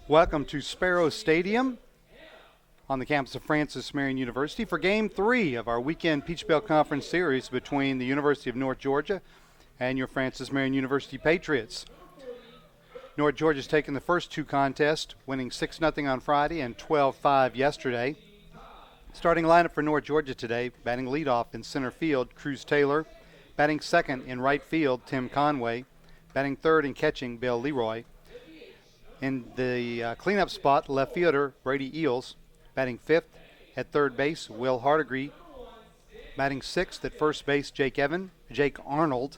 Welcome to Sparrow Stadium on the campus of Francis Marion University for Game 3 of our weekend Peach Belt Conference Series between the University of North Georgia and your Francis Marion University Patriots. North Georgia's taken the first two contests, winning 6-0 on Friday and 12-5 yesterday. Starting lineup for North Georgia today, batting leadoff in center field, Cruz Taylor. Batting second in right field, Tim Conway. Batting third and catching, Bill Leroy. In the cleanup spot, left fielder Brady Eels. Batting fifth at third base, Will Hardigree. Batting sixth at first base, Jake Arnold.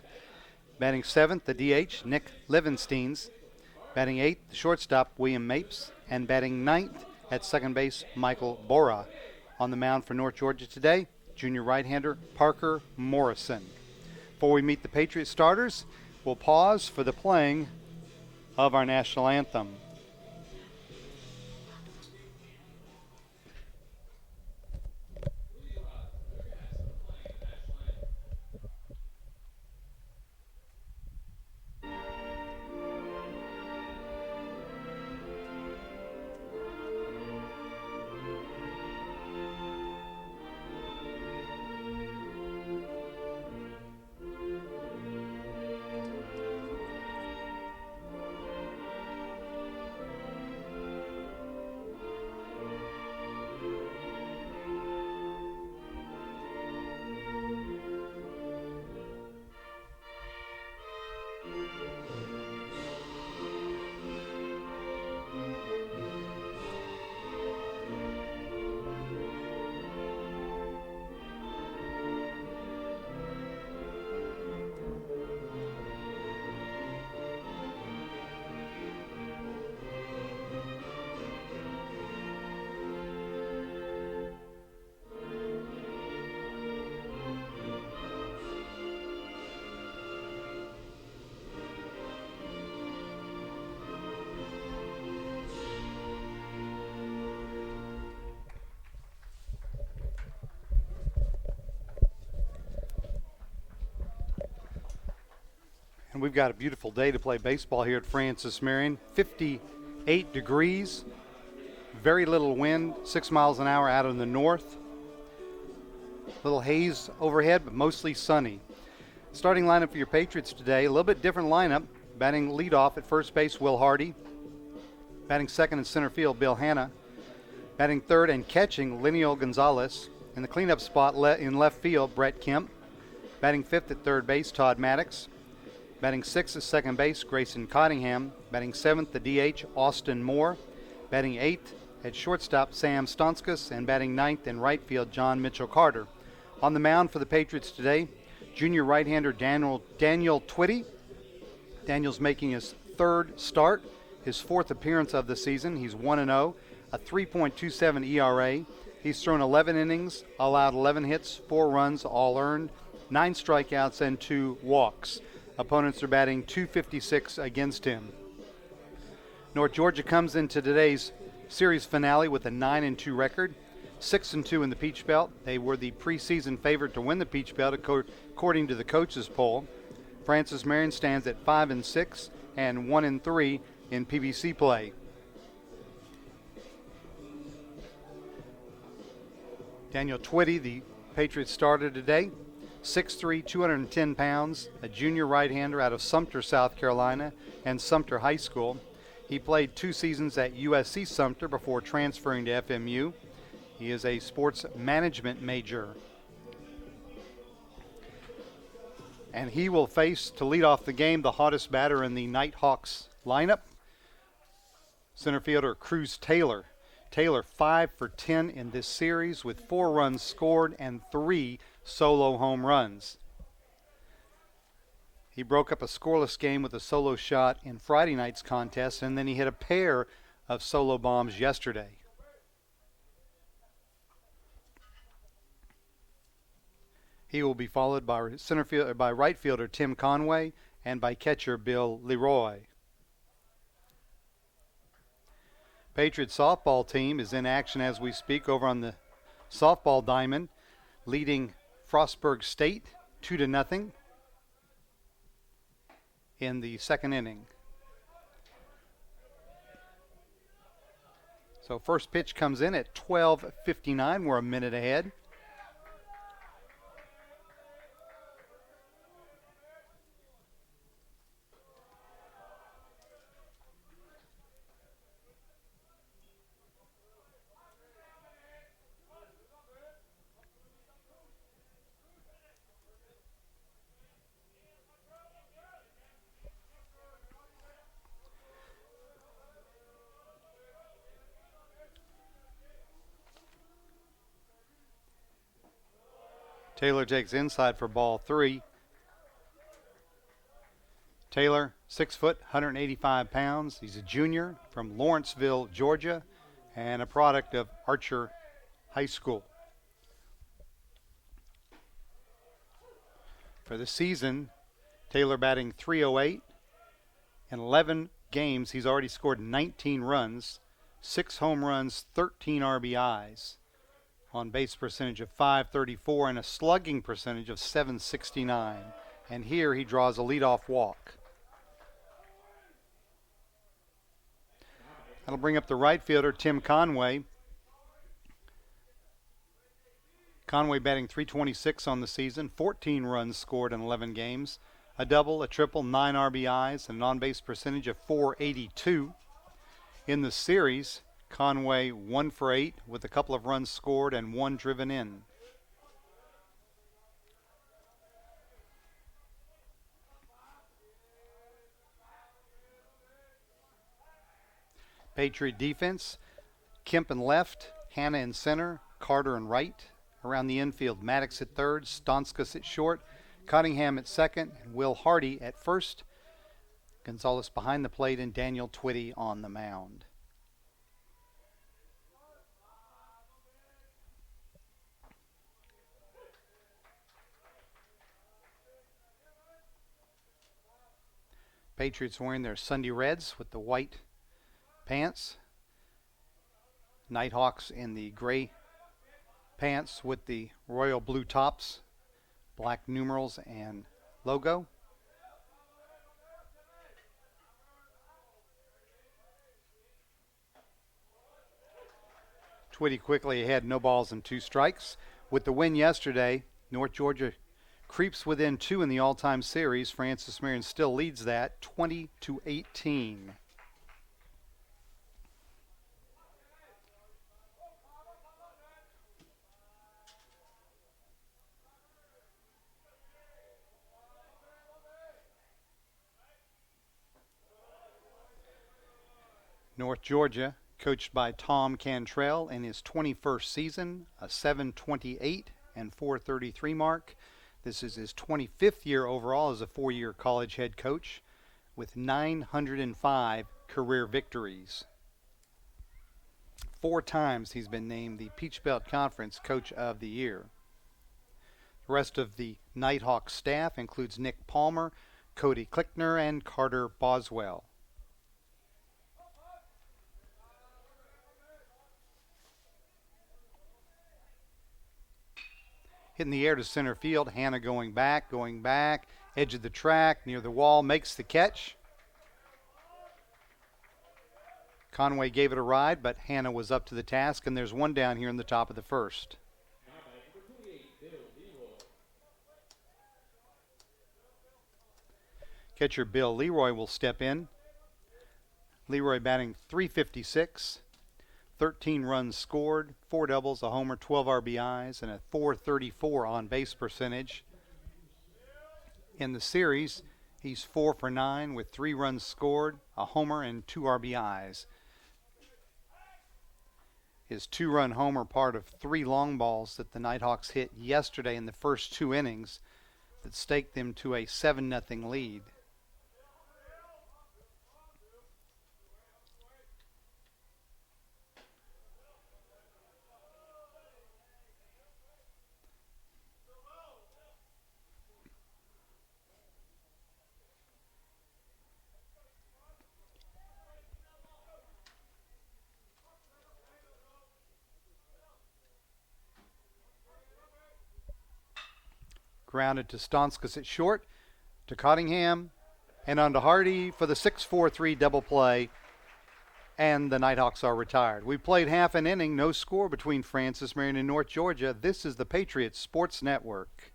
Batting seventh, the DH, Nick Livensteins. Batting eighth, the shortstop, William Mapes. And batting ninth at second base, Michael Bora. On the mound for North Georgia today, junior right-hander Parker Morrison. Before we meet the Patriots starters, we'll pause for the playing of our national anthem. And we've got a beautiful day to play baseball here at Francis Marion. 58 degrees, very little wind, 6 miles an hour out of the north. Little haze overhead, but mostly sunny. Starting lineup for your Patriots today, a little bit different lineup. Batting leadoff at first base, Will Hardy. Batting second in center field, Bill Hanna. Batting third and catching, Lineal Gonzalez. In the cleanup spot in left field, Brett Kemp. Batting fifth at third base, Todd Maddox. Batting sixth at second base, Grayson Cottingham. Batting seventh, the DH, Austin Moore. Batting eighth at shortstop, Sam Stonskas. And batting ninth in right field, John Mitchell Carter. On the mound for the Patriots today, junior right-hander Daniel Twitty. Daniel's making his third start, his fourth appearance of the season. He's 1-0, a 3.27 ERA. He's thrown 11 innings, allowed 11 hits, 4 runs, all earned, 9 strikeouts, and 2 walks. Opponents are batting .256 against him. North Georgia comes into today's series finale with a 9-2 record, 6-2 in the Peach Belt. They were the preseason favorite to win the Peach Belt according to the coaches poll. Francis Marion stands at 5-6 and 1-3 in PBC play. Daniel Twitty, the Patriots starter today. 6'3", 210 pounds, a junior right-hander out of Sumter, South Carolina, and Sumter High School. He played 2 seasons at USC Sumter before transferring to FMU. He is a sports management major. And he will face, to lead off the game, the hottest batter in the Nighthawks lineup, center fielder Cruz Taylor. Taylor 5 for 10 in this series with 4 runs scored and 3 solo home runs. He broke up a scoreless game with a solo shot in Friday night's contest, and then he hit a pair of solo bombs yesterday. He will be followed by right fielder Tim Conway and by catcher Bill Leroy. Patriots softball team is in action as we speak over on the softball diamond, leading Frostburg State 2-0 in the second inning. So first pitch comes in at 12:59. We're a minute ahead. Taylor takes inside for ball 3. Taylor, 6 foot, 185 pounds. He's a junior from Lawrenceville, Georgia, and a product of Archer High School. For the season, Taylor batting .308. In 11 games, he's already scored 19 runs, 6 home runs, 13 RBIs. On base percentage of .534 and a slugging percentage of .769. And here he draws a leadoff walk. That'll bring up the right fielder, Tim Conway. Conway batting .326 on the season, 14 runs scored in 11 games, a double, a triple, 9 RBIs, and an on-base percentage of .482. In the series, Conway 1 for 8 with a couple of runs scored and 1 driven in. Patriot defense, Kemp in left, Hanna in center, Carter in right. Around the infield, Maddox at third, Stonskas at short, Cottingham at second, and Will Hardy at first. Gonzalez behind the plate and Daniel Twitty on the mound. Patriots wearing their Sunday reds with the white pants. Nighthawks in the gray pants with the royal blue tops, black numerals and logo. Twitty quickly ahead, no balls and 2 strikes. With the win yesterday, North Georgia creeps within 2 in the all-time series. Francis Marion still leads that 20-18. North Georgia, coached by Tom Cantrell in his 21st season, a .728 and .433 mark. This is his 25th year overall as a 4-year college head coach with 905 career victories. 4 times he's been named the Peach Belt Conference Coach of the Year. The rest of the Nighthawk staff includes Nick Palmer, Cody Klickner, and Carter Boswell. Hitting the air to center field. Hanna going back, edge of the track, near the wall, makes the catch. Conway gave it a ride, but Hanna was up to the task, and there's 1 down here in the top of the first. Catcher Bill Leroy will step in. Leroy batting .356. 13 runs scored, 4 doubles, a homer, 12 RBIs, and a .434 on-base percentage. In the series, he's 4 for 9 with 3 runs scored, a homer, and 2 RBIs. His 2-run homer part of 3 long balls that the Nighthawks hit yesterday in the first 2 innings that staked them to a 7-0 lead. Grounded to Stonskas at short, to Cottingham, and on to Hardy for the 6-4-3 double play. and the Nighthawks are retired. We played half an inning, no score between Francis Marion and North Georgia. This is the Patriots Sports Network.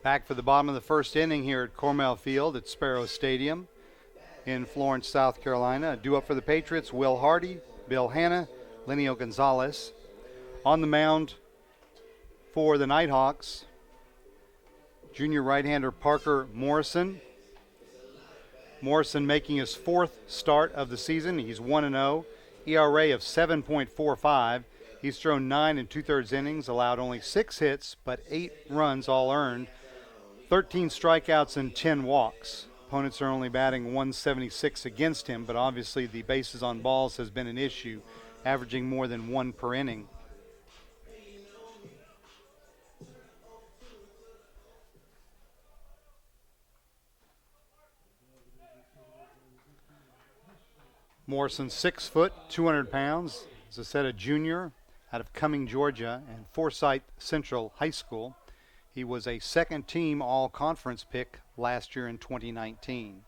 Back for the bottom of the first inning here at Cornell Field at Sparrow Stadium in Florence, South Carolina. Due up for the Patriots, Will Hardy, Bill Hanna, Lenio Gonzalez. On the mound for the Nighthawks, junior right-hander Parker Morrison. Morrison making his fourth start of the season. He's 1-0, ERA of 7.45. He's thrown 9 2/3 innings, allowed only 6 hits, but 8 runs all earned, 13 strikeouts and 10 walks. Opponents are only batting 176 against him, but obviously the bases on balls has been an issue, averaging more than 1 per inning. Morrison, 6 foot, 200 pounds. As I said, a junior out of Cumming, Georgia, and Forsyth Central High School. He was a second-team all-conference pick last year in 2019.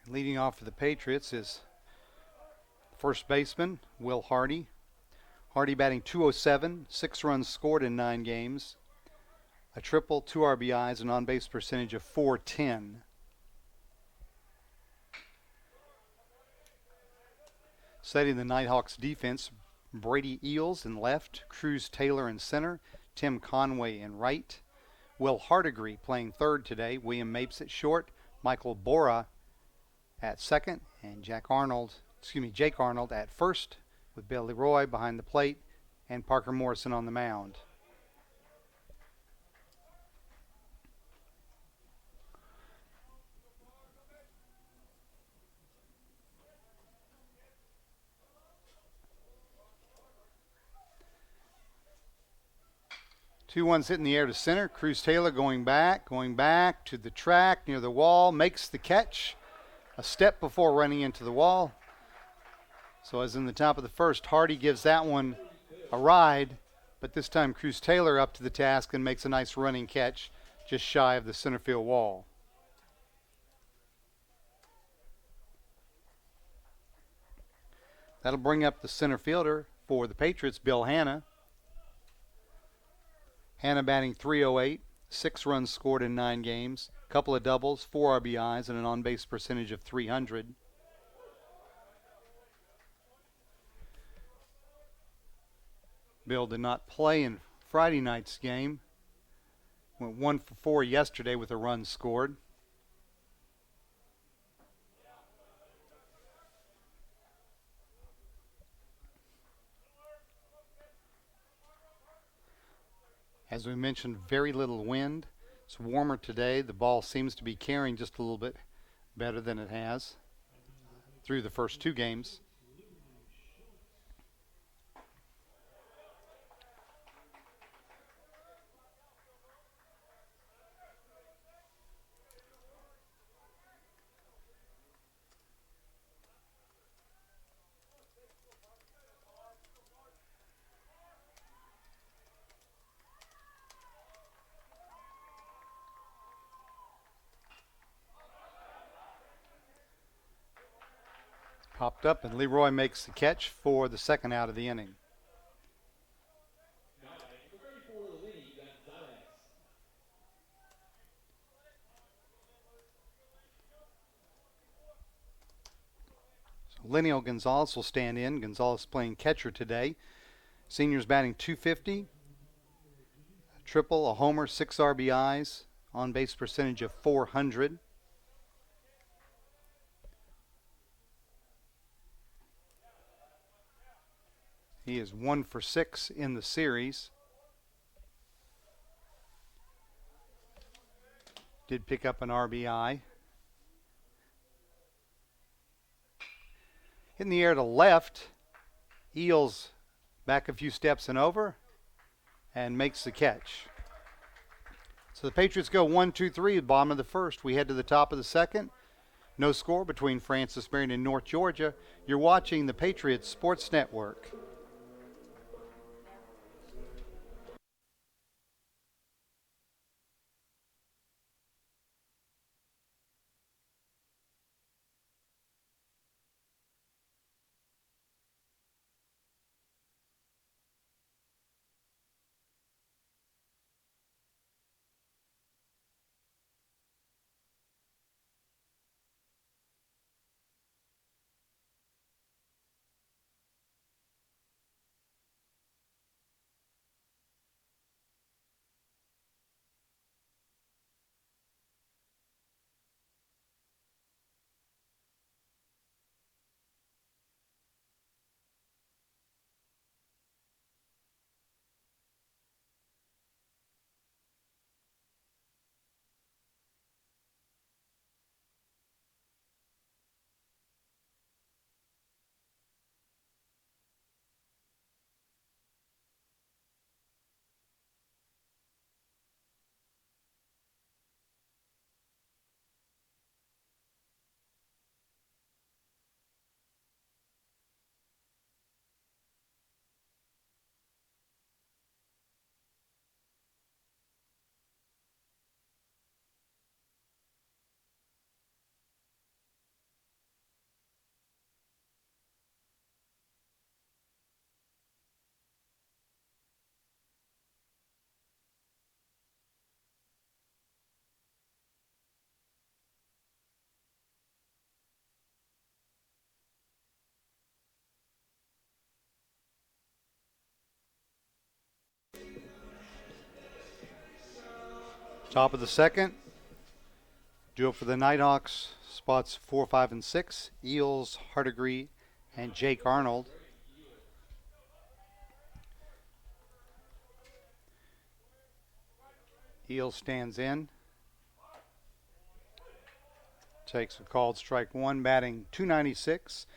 Leading off for the Patriots is first baseman Will Hardy. Hardy batting .207, 6 runs scored in 9 games, a triple, 2 RBIs, an on-base percentage of .410. Setting the Nighthawks defense, Brady Eels in left, Cruz Taylor in center, Tim Conway in right. Will Hardigree playing third today, William Mapes at short, Michael Bora at second, and Jake Arnold at first, with Billy Roy behind the plate and Parker Morrison on the mound. Two ones hit in the air to center. Cruz Taylor going back to the track near the wall, makes the catch a step before running into the wall. So as in the top of the first, Hardy gives that one a ride, but this time Cruz Taylor up to the task and makes a nice running catch just shy of the center field wall. That'll bring up the center fielder for the Patriots, Bill Hanna. Hanna batting .308, 6 runs scored in 9 games, a couple of doubles, 4 RBIs, and an on-base percentage of .300. Bill did not play in Friday night's game. Went 1 for 4 yesterday with a run scored. As we mentioned, very little wind. It's warmer today. The ball seems to be carrying just a little bit better than it has. through the first two games. Popped up, and Leroy makes the catch for the second out of the inning. So Lineal Gonzalez will stand in. Gonzalez playing catcher today. Senior's batting .250. A triple, a homer, 6 RBIs, on base percentage of .400. He is 1 for 6 in the series. Did pick up an RBI. In the air to left, Eels back a few steps and over, and makes the catch. So the Patriots go 1-2-3 at bottom of the first. We head to the top of the second. No score between Francis Marion and North Georgia. You're watching the Patriots Sports Network. Top of the second. Duel for the Nighthawks. Spots 4, 5, and 6. Eels, Hardigree, and Jake Arnold. Eels stands in. Takes a called strike one, batting .296.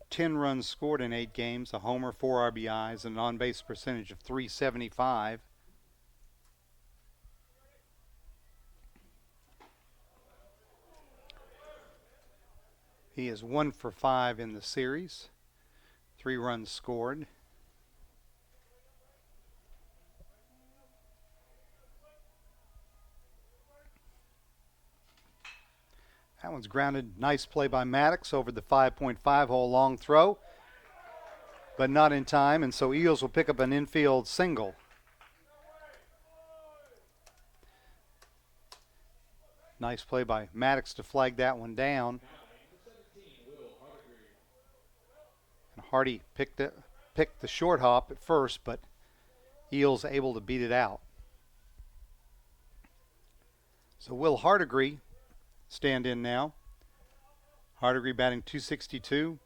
10 runs scored in 8 games, a homer, 4 RBIs, and an on-base percentage of .375. He is 1 for 5 in the series. 3 runs scored. That one's grounded. Nice play by Maddox over the 5.5 hole long throw, but not in time, and so Eels will pick up an infield single. Nice play by Maddox to flag that one down. And Hardy picked the short hop at first, but Eels able to beat it out. So Will Hardigree stand in now. Hardigree batting .262.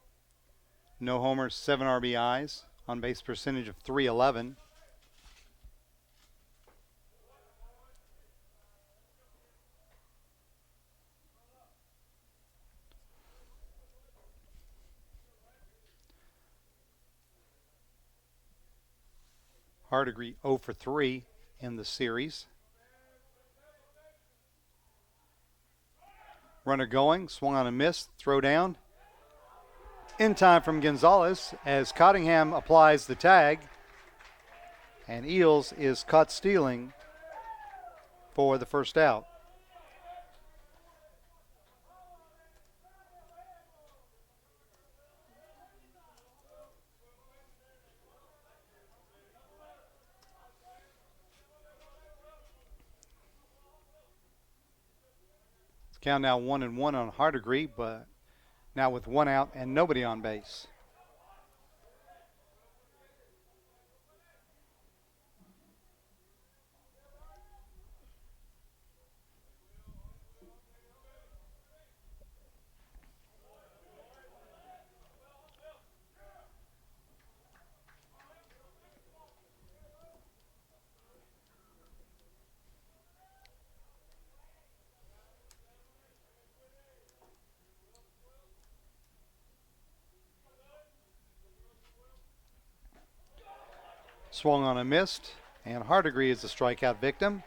No homers, 7 RBIs. On base percentage of .311. Hardegree 0 for 3 in the series. Runner going, swung on a miss, throw down. In time from Gonzalez as Cottingham applies the tag. And Eels is caught stealing for the first out. It's count now 1-1 on Hardegree, but now with 1 out and nobody on base. Swung on a missed, and Hardegree is the strikeout victim.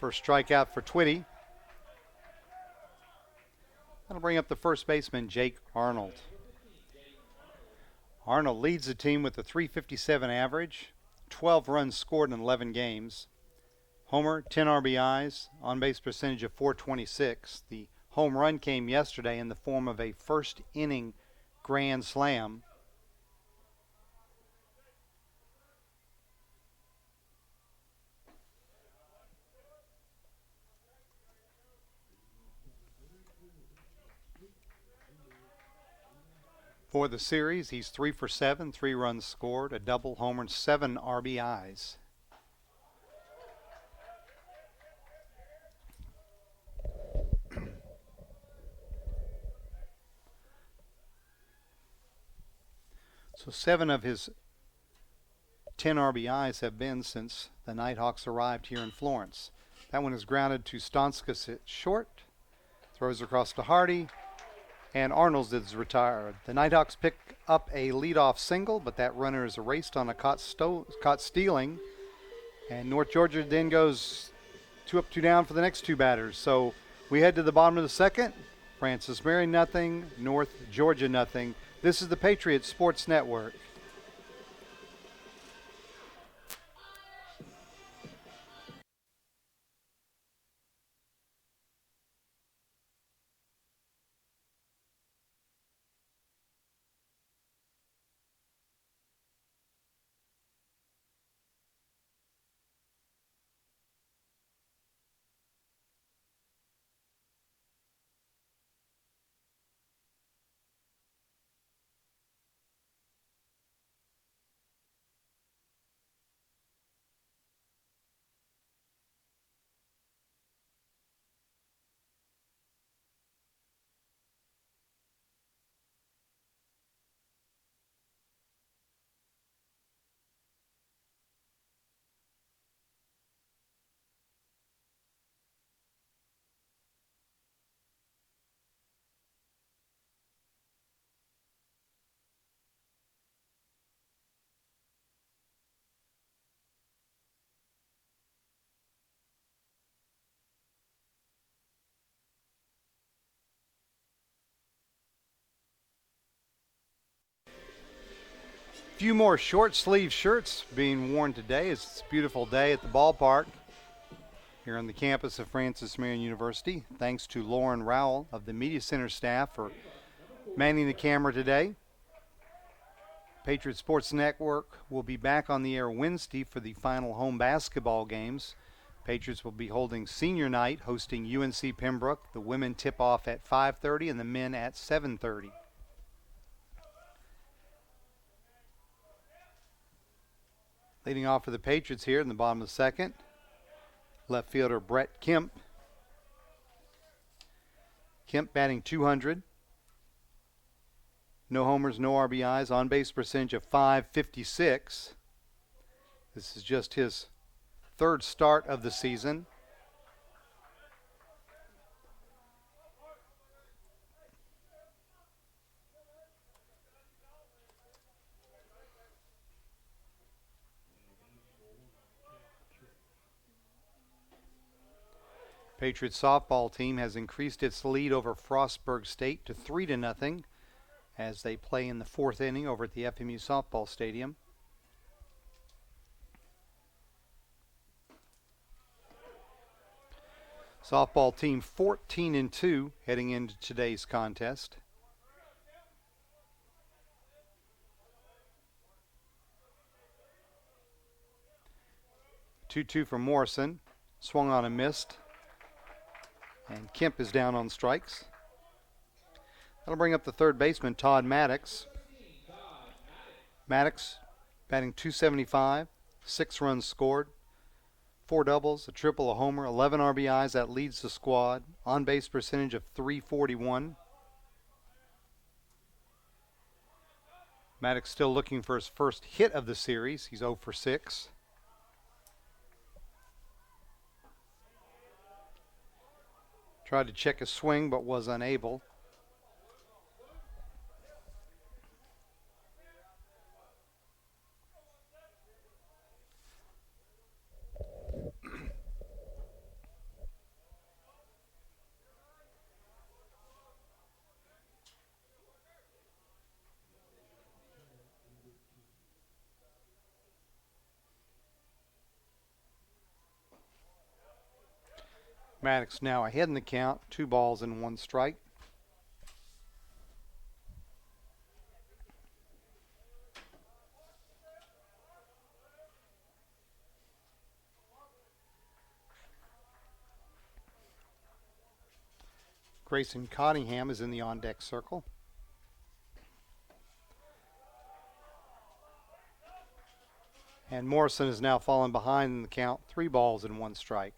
First strikeout for Twitty. That'll bring up the first baseman, Jake Arnold. Arnold leads the team with a .357 average, 12 runs scored in 11 games. Homer, 10 RBIs, on-base percentage of .426. The home run came yesterday in the form of a first inning grand slam. For the series, he's 3 for 7, 3 runs scored, a double, homer, and 7 RBIs. So 7 of his 10 RBIs have been since the Nighthawks arrived here in Florence. That one is grounded to Stonskas at short. Throws across to Hardy. And Arnold is retired. The Nighthawks pick up a leadoff single, but that runner is erased on a caught stealing. And North Georgia then goes 2 up, 2 down for the next 2 batters. So we head to the bottom of the second. Francis Marion nothing, North Georgia nothing. This is the Patriots Sports Network. Few more short sleeve shirts being worn today. It's a beautiful day at the ballpark here on the campus of Francis Marion University. Thanks to Lauren Rowell of the Media Center staff for manning the camera today. Patriots Sports Network will be back on the air Wednesday for the final home basketball games. Patriots will be holding senior night, hosting UNC Pembroke. The women tip off at 5:30 and the men at 7:30. Leading off for the Patriots here in the bottom of the second, left fielder Brett Kemp. Kemp batting .200. No homers, no RBIs, on-base percentage of .556. This is just his 3rd start of the season. Patriots softball team has increased its lead over Frostburg State to 3-0 as they play in the fourth inning over at the FMU softball stadium. Softball team 14-2 heading into today's contest. Two from Morrison, swung on and missed, and Kemp is down on strikes. That'll bring up the third baseman, Todd Maddox. Maddox batting .275, 6 runs scored, 4 doubles, a triple, a homer, 11 RBIs. That leads the squad. On-base percentage of .341. Maddox still looking for his first hit of the series. He's 0 for 6. Tried to check his swing but was unable. Maddox now ahead in the count, 2 balls and 1 strike. Grayson Cottingham is in the on-deck circle. And Morrison has now fallen behind in the count, 3 balls and 1 strike.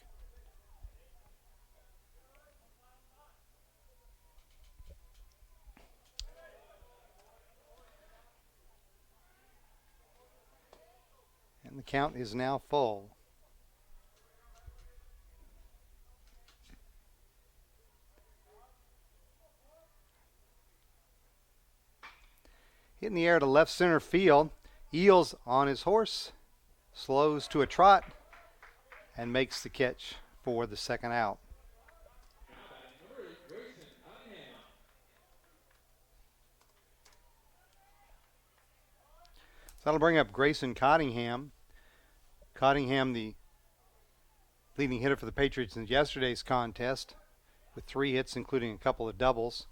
And the count is now full. Hit in the air to left center field. Eels on his horse, slows to a trot, and makes the catch for the second out. So that'll bring up Grayson Cottingham. Cottingham, the leading hitter for the Patriots in yesterday's contest, with 3 hits, including a couple of doubles.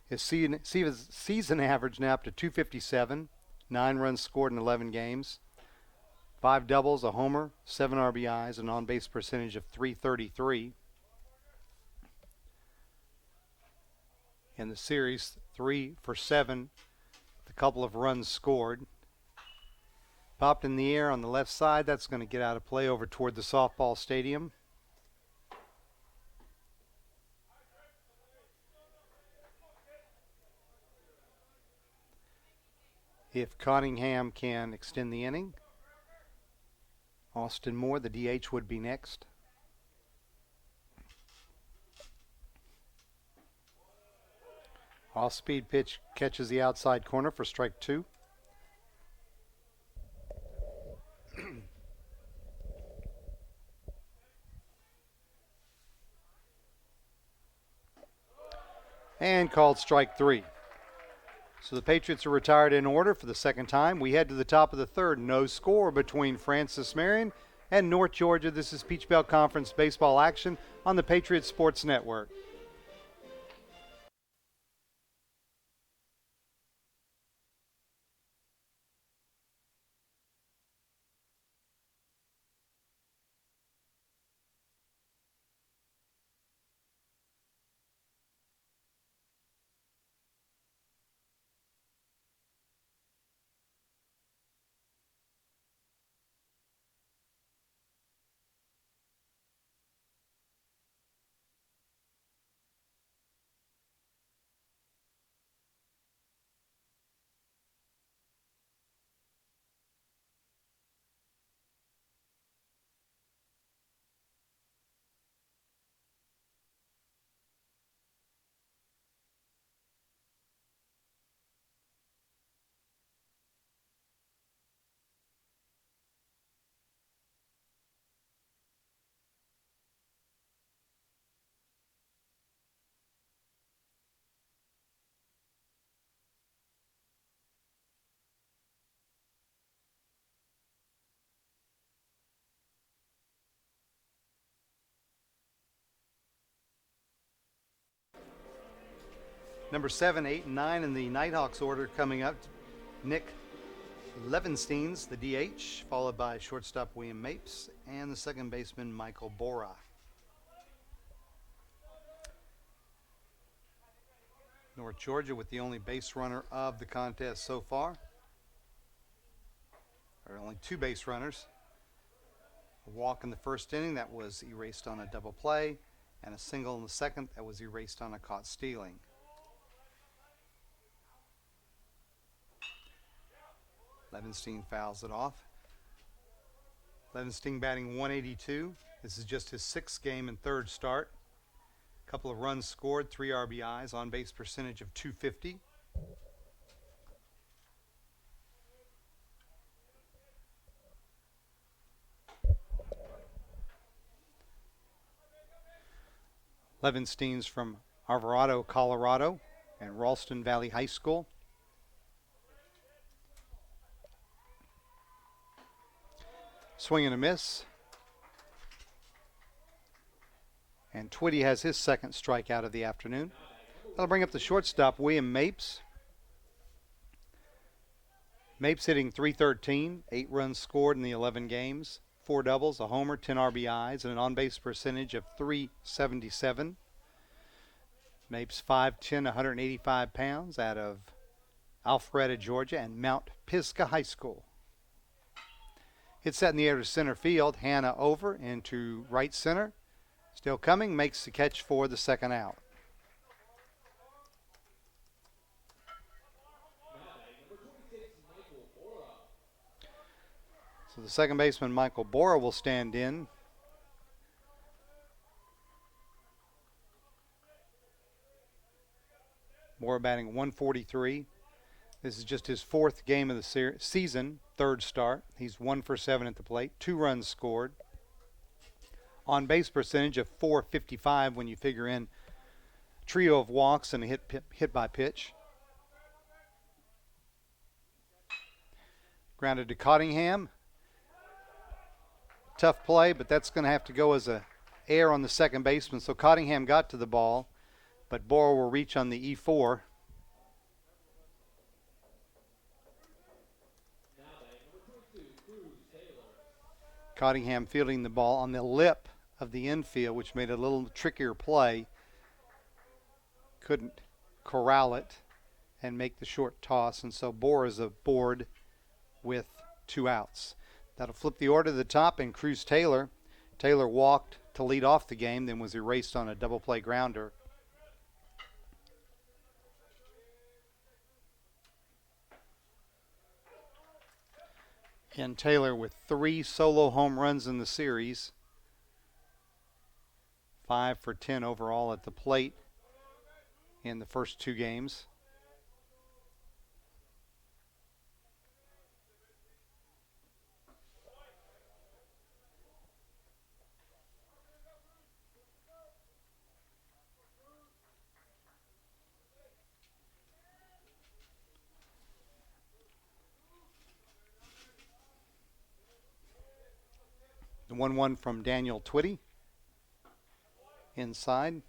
His season average now up to .257, 9 runs scored in 11 games, 5 doubles, a homer, 7 RBIs, an on-base percentage of .333. In the series, 3 for 7, with a couple of runs scored. Popped in the air on the left side. That's going to get out of play over toward the softball stadium. If Cottingham can extend the inning, Austin Moore, the DH, would be next. Off-speed pitch catches the outside corner for strike 2. And called strike 3. So the Patriots are retired in order for the second time. We head to the top of the third. No score between Francis Marion and North Georgia. This is Peach Belt Conference baseball action on the Patriots Sports Network. Number 7, 8, and 9 in the Nighthawks order coming up. Nick Levenstein's the DH, followed by shortstop William Mapes and the second baseman Michael Bora. North Georgia with the only base runner of the contest so far. There are only 2 base runners. A walk in the first inning that was erased on a double play, and a single in the second that was erased on a caught stealing. Levenstein fouls it off. Levenstein batting 182. This is just his 6th game and 3rd start. A couple of runs scored, 3 RBIs, on base percentage of .250. Levenstein's from Alvarado, Colorado, and Ralston Valley High School. Swing and a miss. And Twitty has his 2nd strikeout of the afternoon. That'll bring up the shortstop, William Mapes. Mapes hitting .313, 8 runs scored in the 11 games, 4 doubles, a homer, 10 RBIs, and an on-base percentage of .377. Mapes 5'10", 185 pounds, out of Alpharetta, Georgia, and Mount Pisgah High School. Hit set in the air to center field. Hanna over into right center. Still coming, makes the catch for the 2nd out. So the second baseman, Michael Bora, will stand in. Bora batting 143. This is just his 4th game of the season, 3rd start. He's 1 for 7 at the plate, 2 runs scored. On base percentage of .455 when you figure in trio of walks and a hit by pitch. Grounded to Cottingham. Tough play, but that's going to have to go as a error on the second baseman. So Cottingham got to the ball, but Bora will reach on the E4. Cottingham fielding the ball on the lip of the infield, which made it a little trickier play. Couldn't corral it and make the short toss, and so Bora's aboard with 2 outs. That'll flip the order to the top, and Cruz Taylor. Taylor walked to lead off the game, then was erased on a double play grounder. And Taylor with 3 solo home runs in the series. 5 for 10 overall at the plate in the first 2 games. The 1-1 from Daniel Twitty. Inside.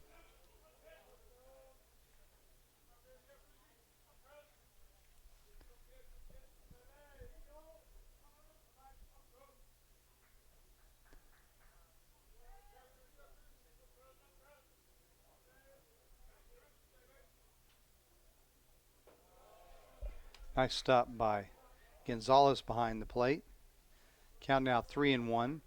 Nice stop by Gonzalez behind the plate. Count now 3-1.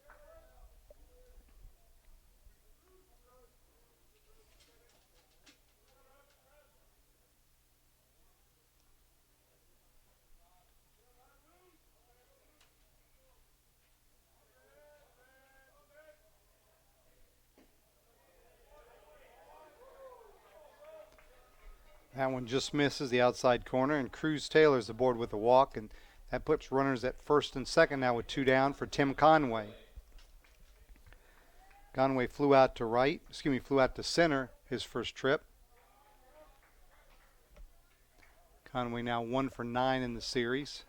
That one just misses the outside corner, and Cruz Taylor's aboard with a walk, and that puts runners at first and second now with 2 down for Tim Conway. Conway flew out to center his first trip. Conway now 1 for 9 in the series.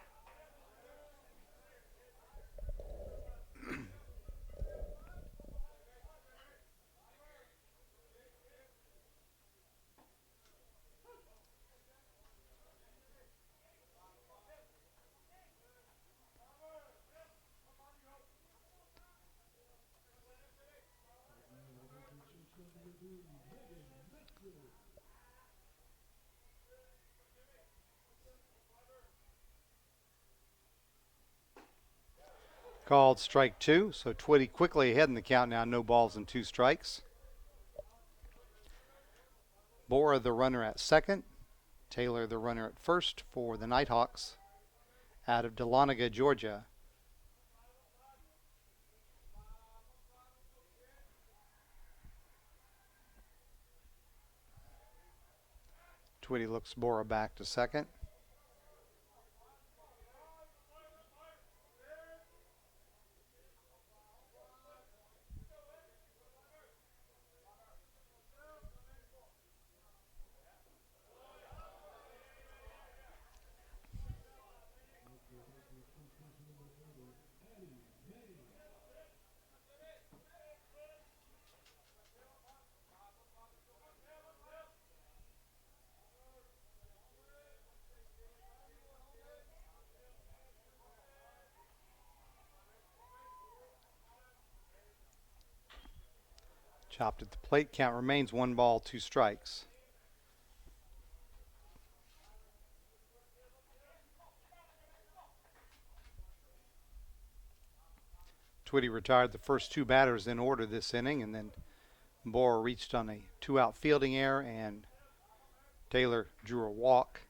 Called strike two, so Twitty quickly ahead in the count now, no balls and 2 strikes. Bora the runner at second. Taylor the runner at first for the Nighthawks out of Dahlonega, Georgia. Twitty looks Bora back to second. Chopped at the plate. Count remains 1 ball, 2 strikes. Twitty retired the first 2 batters in order this inning, and then Bora reached on a 2-out fielding error, and Taylor drew a walk.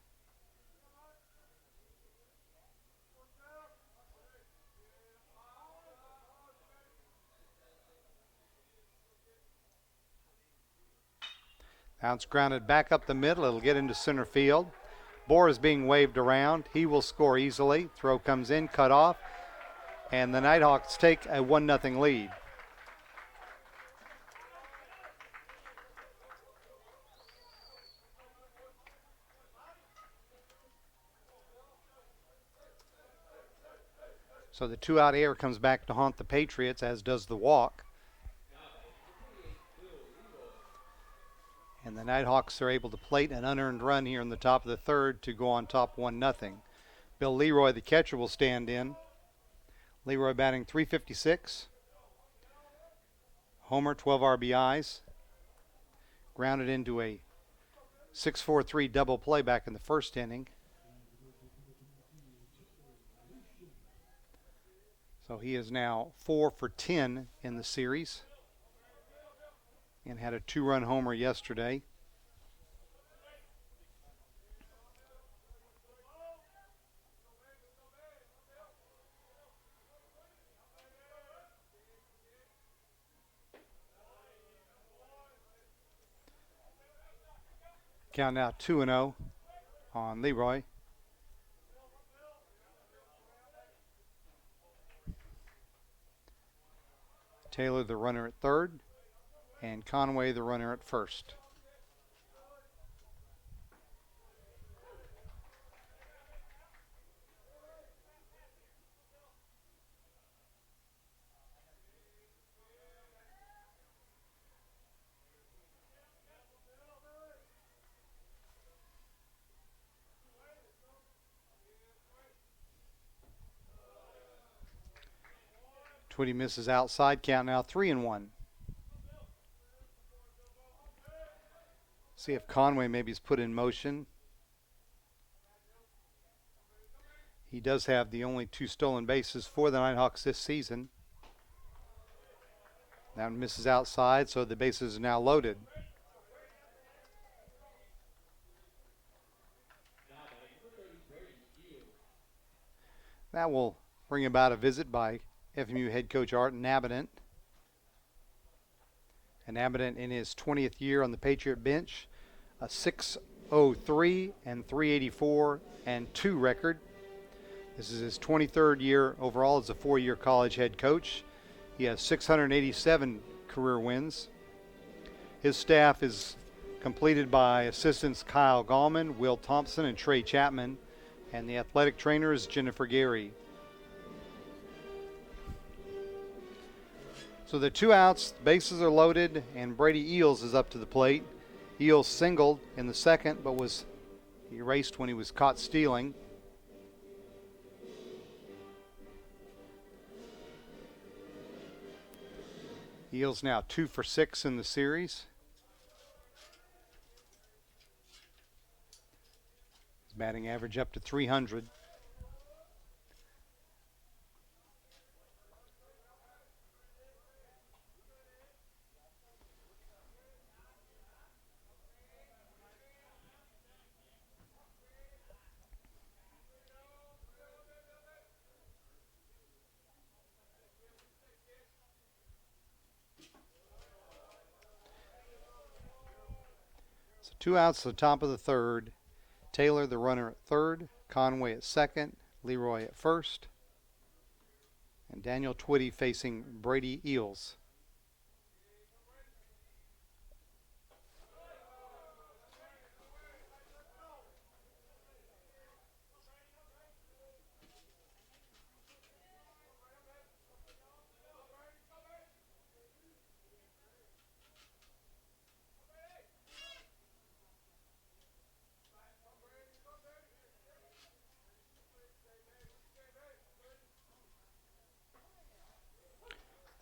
Bounce grounded back up the middle. It'll get into center field. Bora is being waved around. He will score easily. Throw comes in, cut off, and the Nighthawks take a 1-0 lead. So the 2-out error comes back to haunt the Patriots, as does the walk. And the Nighthawks are able to plate an unearned run here in the top of the third to go on top 1-0. Bill Leroy, the catcher, will stand in. Leroy batting .356. Homer, 12 RBIs. Grounded into a 6-4-3 double play back in the first inning. So he is now 4 for 10 in the series and had a 2-run homer yesterday. Count now 2-0 on Leroy. Taylor the runner at third, and Conway the runner at first. Twitty misses outside. Count now 3-1. See if Conway maybe is put in motion. He does have the only 2 stolen bases for the Nighthawks this season. That one misses outside, so the bases are now loaded. That will bring about a visit by FMU head coach Art Nabinant. And Nabinant in his 20th year on the Patriot bench, a 603 and 384 and 2 record. This is his 23rd year overall as a 4-year college head coach. He has 687 career wins. His staff is completed by assistants Kyle Gallman, Will Thompson, and Trey Chapman. And the athletic trainer is Jennifer Gary. So the 2 outs, bases are loaded, and Brady Eels is up to the plate. Eels singled in the second, but was erased when he was caught stealing. Eels now 2 for 6 in the series. His batting average up to 300. Two outs at the top of the third. Taylor, the runner, at third. Conway at second. Leroy at first. And Daniel Twitty facing Brady Eels.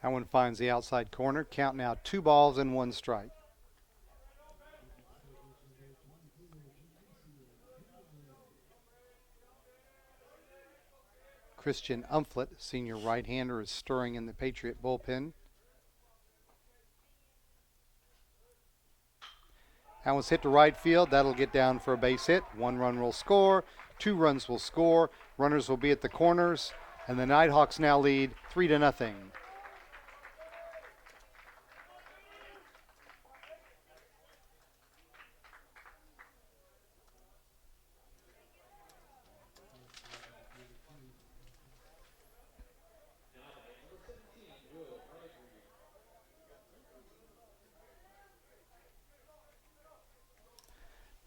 That one finds the outside corner. Count now 2 balls and 1 strike. Christian Umflett, senior right-hander, is stirring in the Patriot bullpen. That was hit to right field. That'll get down for a base hit. 1 run will score. 2 runs will score. Runners will be at the corners. And the Nighthawks now lead 3-0.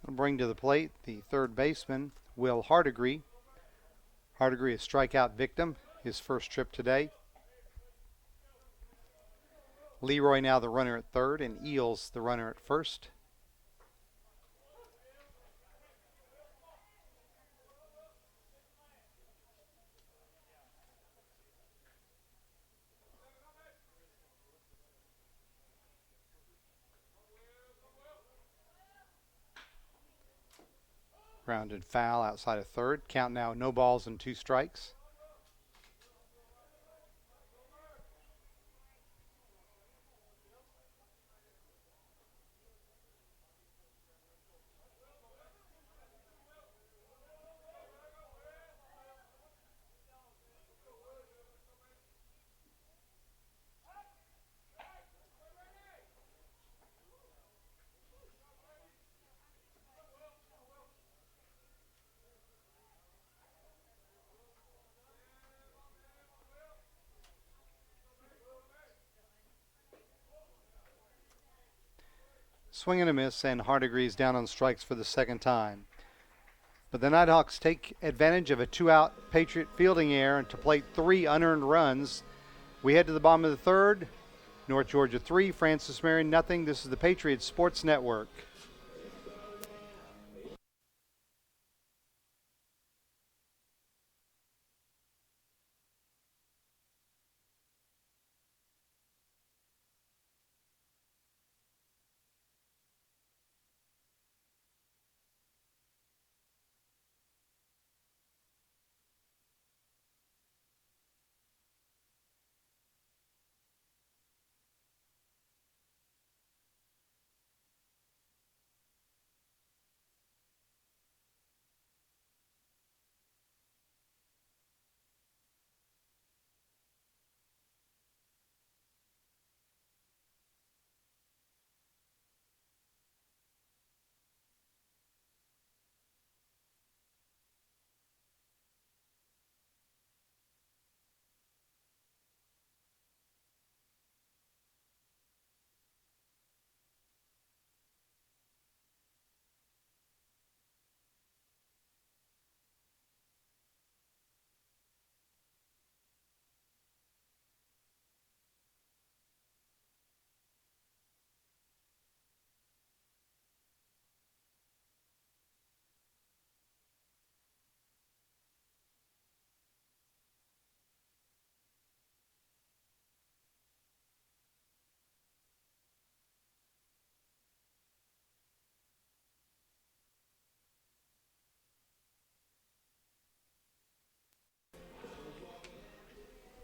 We'll bring to the plate the third baseman, Will Hardigree. Hardigree, a strikeout victim, his first trip today. Leroy now the runner at third, and Eels the runner at first. Grounded foul outside of third. Count now no balls and 2 strikes. Swing and a miss, and Hardigree's down on strikes for the second time. But the Nighthawks take advantage of a 2-out Patriot fielding error to plate 3 unearned runs. We head to the bottom of the third. North Georgia 3, Francis Marion nothing. This is the Patriots Sports Network.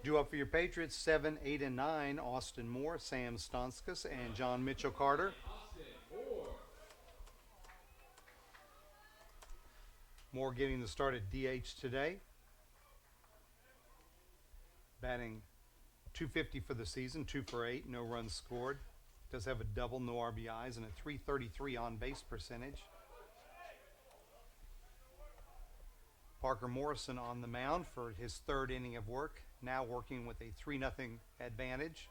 Due up for your Patriots, 7, 8, and 9, Austin Moore, Sam Stonskas, and John Mitchell Carter. Moore getting the start at DH today. Batting .250 for the season, 2 for 8, no runs scored. Does have a double, no RBIs, and a 333 on base percentage. Parker Morrison on the mound for his third inning of work, now working with a 3-0 advantage.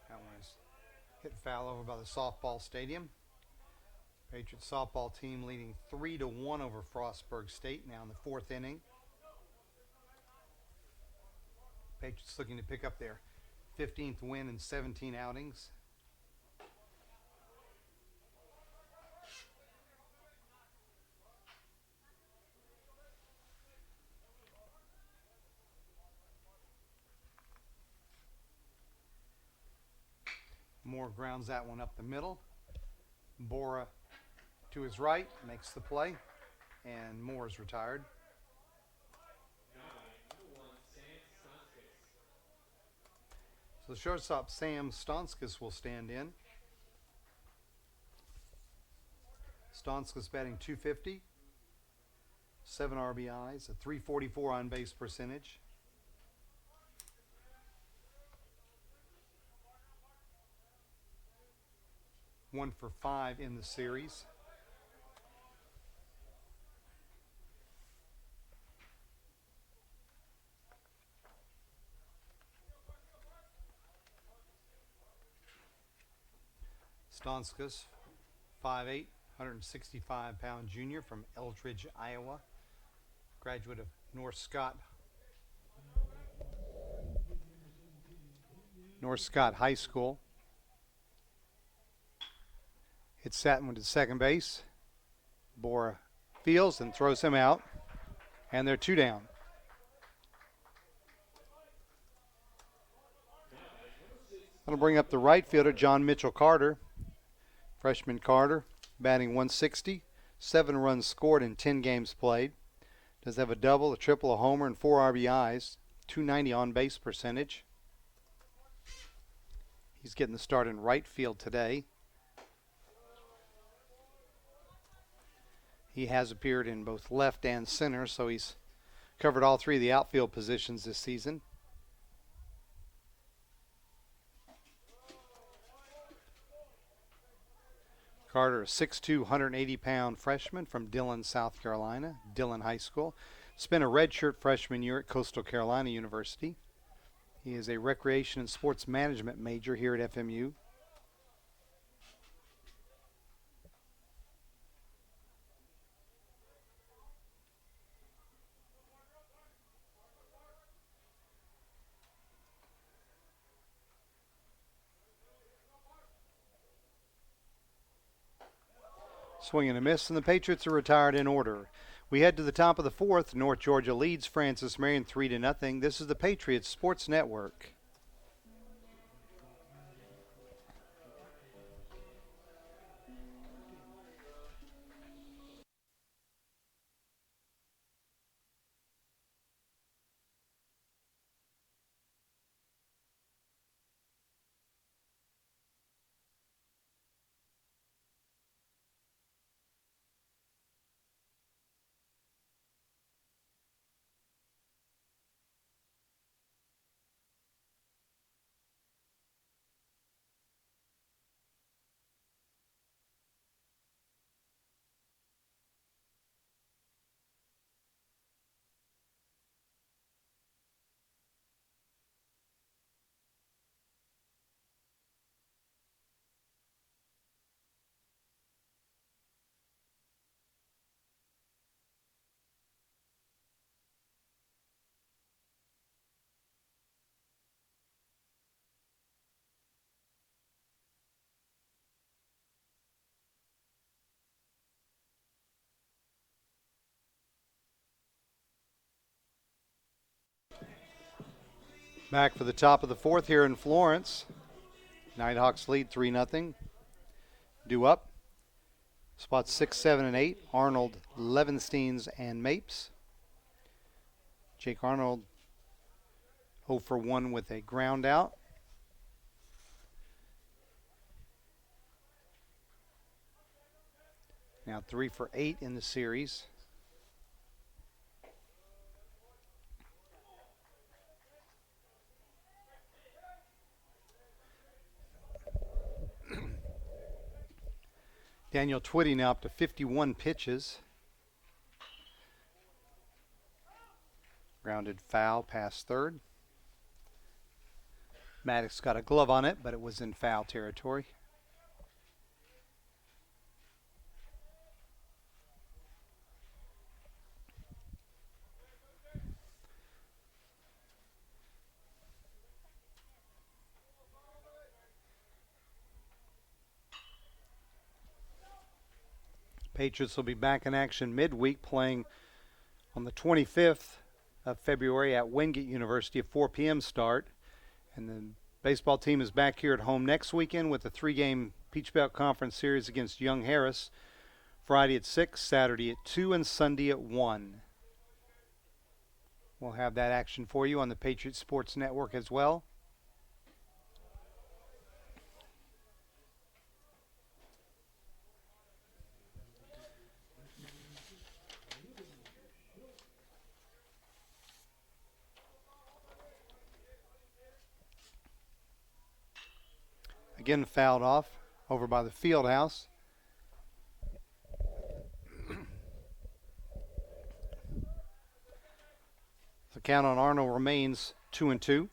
That one is hit foul over by the softball stadium. Patriots softball team leading 3-1 over Frostburg State now in the fourth inning. Patriots looking to pick up their 15th win in 17 outings. Moore grounds that one up the middle. Bora to his right makes the play, and Moore is retired. So the shortstop, Sam Stonskis, will stand in. Stonskis batting .250, 7 RBIs, a 344 on base percentage. One for 5 in the series. Stonskis, 5'8", 165-pound junior from Eldridge, Iowa. Graduate of North Scott High School. Hits that one to second base. Bora fields and throws him out. And they're 2 down. That'll bring up the right fielder, John Mitchell Carter. Freshman Carter, batting .160, 7 runs scored in 10 games played. Does have a double, a triple, a homer, and 4 RBIs. .290 on base percentage. He's getting the start in right field today. He has appeared in both left and center, so he's covered all 3 of the outfield positions this season. Carter, a 6'2", 180-pound freshman from Dillon, South Carolina, Dillon High School. Spent a redshirt freshman year at Coastal Carolina University. He is a recreation and sports management major here at FMU. Swing and a miss, and the Patriots are retired in order. We head to the top of the fourth. North Georgia leads Francis Marion 3-0. This is the Patriots Sports Network. Back for the top of the fourth here in Florence. Nighthawks lead 3-0. Due up. Spots 6, 7, and 8. Arnold, Levensteins, and Mapes. Jake Arnold 0 for 1 with a ground out. Now 3 for 8 in the series. Daniel Twitty now up to 51 pitches. Grounded foul past third. Maddox got a glove on it, but it was in foul territory. Patriots will be back in action midweek, playing on the 25th of February at Wingate University, a 4 p.m. start. And the baseball team is back here at home next weekend with a 3-game Peach Belt Conference series against Young Harris. Friday at 6, Saturday at 2, and Sunday at 1. We'll have that action for you on the Patriot Sports Network as well. Again fouled off over by the field house. The count on Arnold remains 2-2.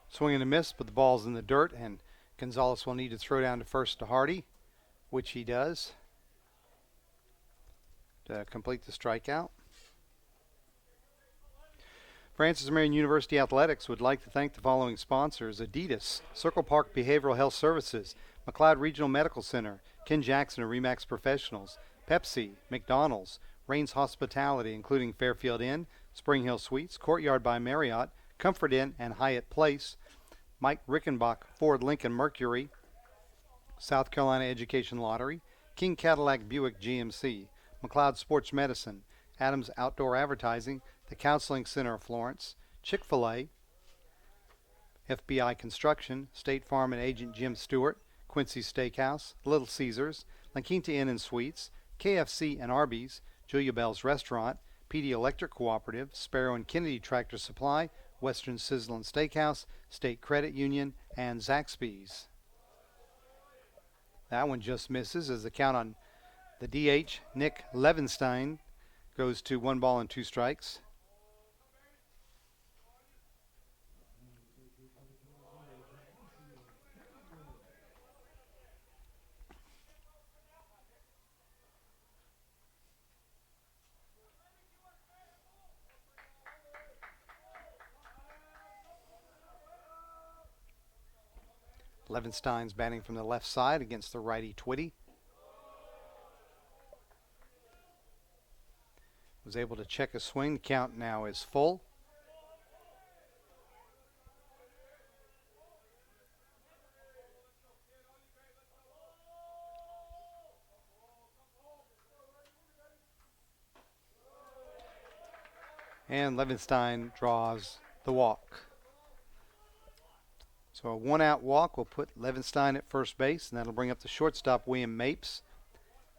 Swing and a miss, but the ball's in the dirt, and Gonzalez will need to throw down to first to Hardy, which he does to complete the strikeout. Francis Marion University Athletics would like to thank the following sponsors: Adidas, Circle Park Behavioral Health Services, McLeod Regional Medical Center, Ken Jackson and Remax Professionals, Pepsi, McDonald's, Rains Hospitality, including Fairfield Inn, Spring Hill Suites, Courtyard by Marriott, Comfort Inn and Hyatt Place, Mike Rickenbach Ford Lincoln Mercury, South Carolina Education Lottery, King Cadillac Buick GMC, McLeod Sports Medicine, Adams Outdoor Advertising, the Counseling Center of Florence, Chick-fil-A, FBI Construction, State Farm and Agent Jim Stewart, Quincy Steakhouse, Little Caesars, La Quinta Inn and Suites, KFC and Arby's, Julia Bell's Restaurant, PD Electric Cooperative, Sparrow and Kennedy Tractor Supply, Western Sizzle and Steakhouse, State Credit Union, and Zaxby's. That one just misses as the count on the DH, Nick Levenstein, goes to 1 ball and 2 strikes. Levenstein's batting from the left side against the righty Twitty. Was able to check a swing. The count now is full. And Levenstein draws the walk. So a 1-out walk will put Levenstein at first base, and that'll bring up the shortstop, William Mapes.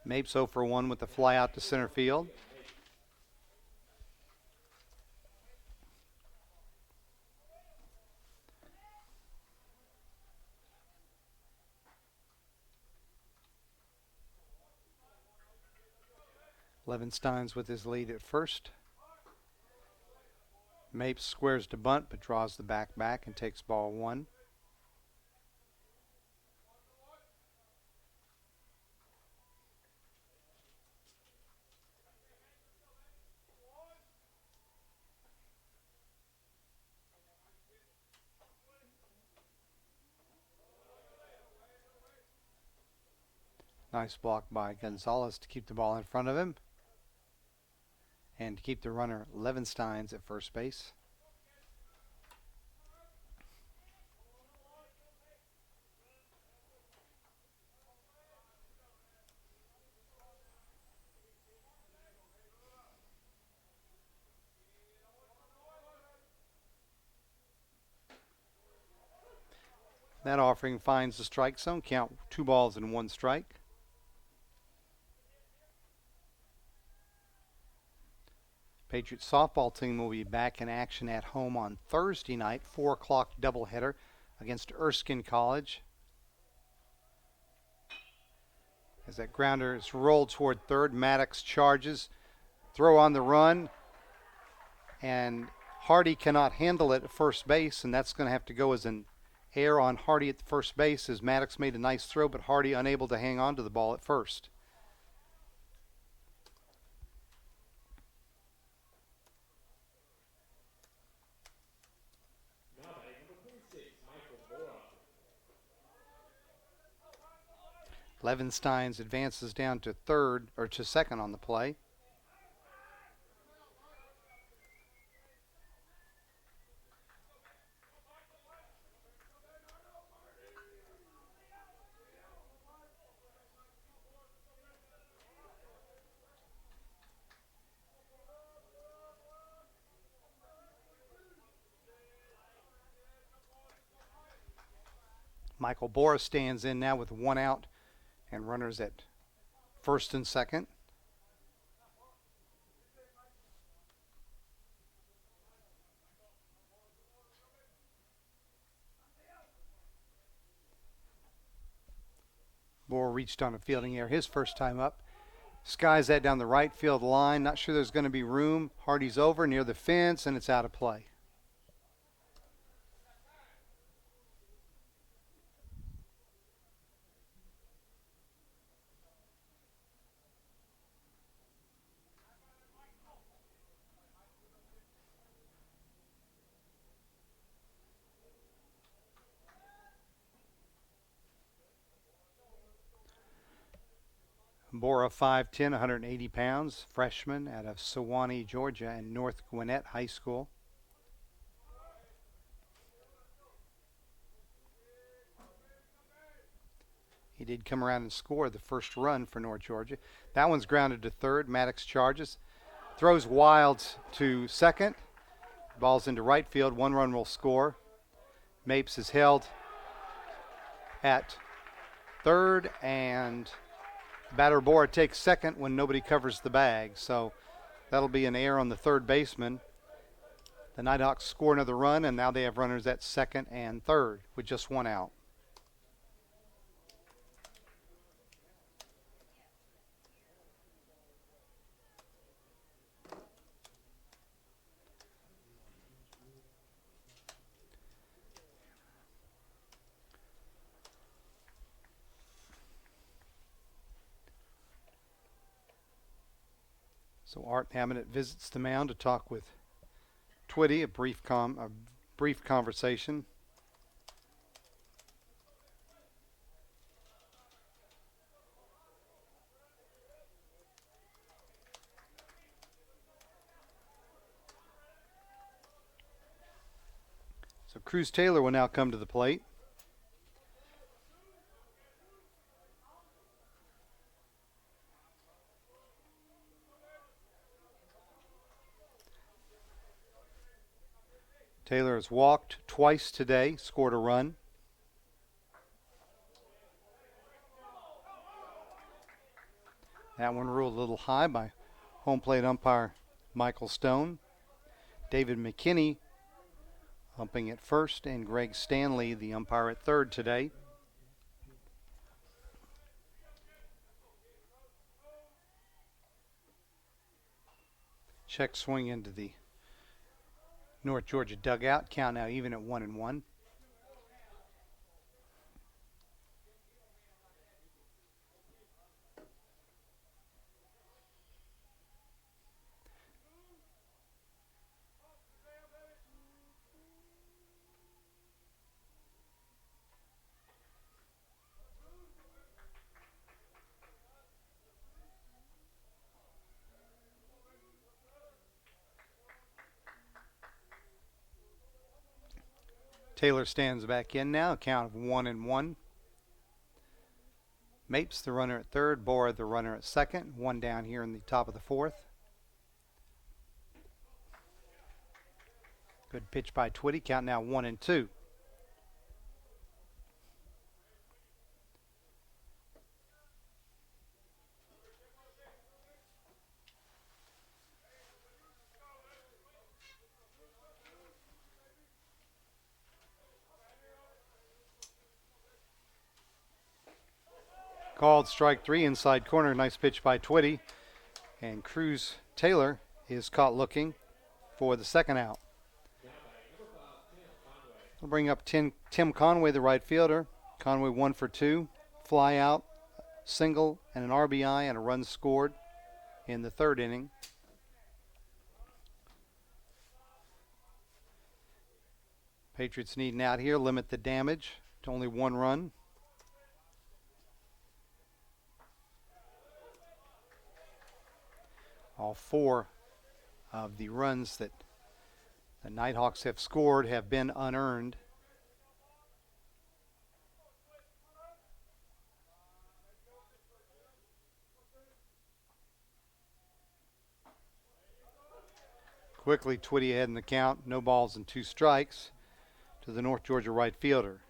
Mapes 0 for 1 with a fly out to center field. Levenstein's with his lead at first. Mapes squares to bunt, but draws the back and takes ball 1. Nice block by Gonzalez to keep the ball in front of him and to keep the runner Levenstein's at first base. That offering finds the strike zone. Count 2 balls and 1 strike. Patriots softball team will be back in action at home on Thursday night, 4 o'clock doubleheader against Erskine College. As that grounder is rolled toward third, Maddox charges. Throw on the run, and Hardy cannot handle it at first base, and that's going to have to go as an error on Hardy at the first base, as Maddox made a nice throw, but Hardy unable to hang on to the ball at first. Levensteins advances down to third, or to second on the play. Michael Bora stands in now with 1 out and runners at first and second. Bora reached on a fielding error his first time up. Skies that down the right field line. Not sure there's going to be room. Hardy's over near the fence, and it's out of play. Bora, 5'10", 180 pounds, freshman out of Sewanee, Georgia, and North Gwinnett High School. He did come around and score the first run for North Georgia. That one's grounded to third. Maddox charges. Throws wild to second. Ball's into right field. 1 run will score. Mapes is held at third, and batter Bora takes second when nobody covers the bag. So that'll be an error on the third baseman. The Nighthawks score another run, and now they have runners at second and third with just 1 out. So Art Hammett visits the mound to talk with Twitty, a brief conversation. So Cruz Taylor will now come to the plate. Taylor has walked twice today, scored a run. That one ruled a little high by home plate umpire Michael Stone. David McKinney umping at first, and Greg Stanley, the umpire, at third today. Check swing into the North Georgia dugout. Count now even at 1-1. Taylor stands back in now, a count of 1-1. Mapes, the runner at third. Bora, the runner at second. 1 down here in the top of the 4th. Good pitch by Twitty. Count now 1-2. Called strike 3, inside corner. Nice pitch by Twitty. And Cruz Taylor is caught looking for the second out. We'll bring up Tim Conway, the right fielder. Conway 1 for 2. Fly out, single, and an RBI, and a run scored in the third inning. Patriots need an out here, limit the damage to only 1 run. All 4 of the runs that the Nighthawks have scored have been unearned. Quickly, Twitty ahead in the count. No balls and 2 strikes to the North Georgia right fielder.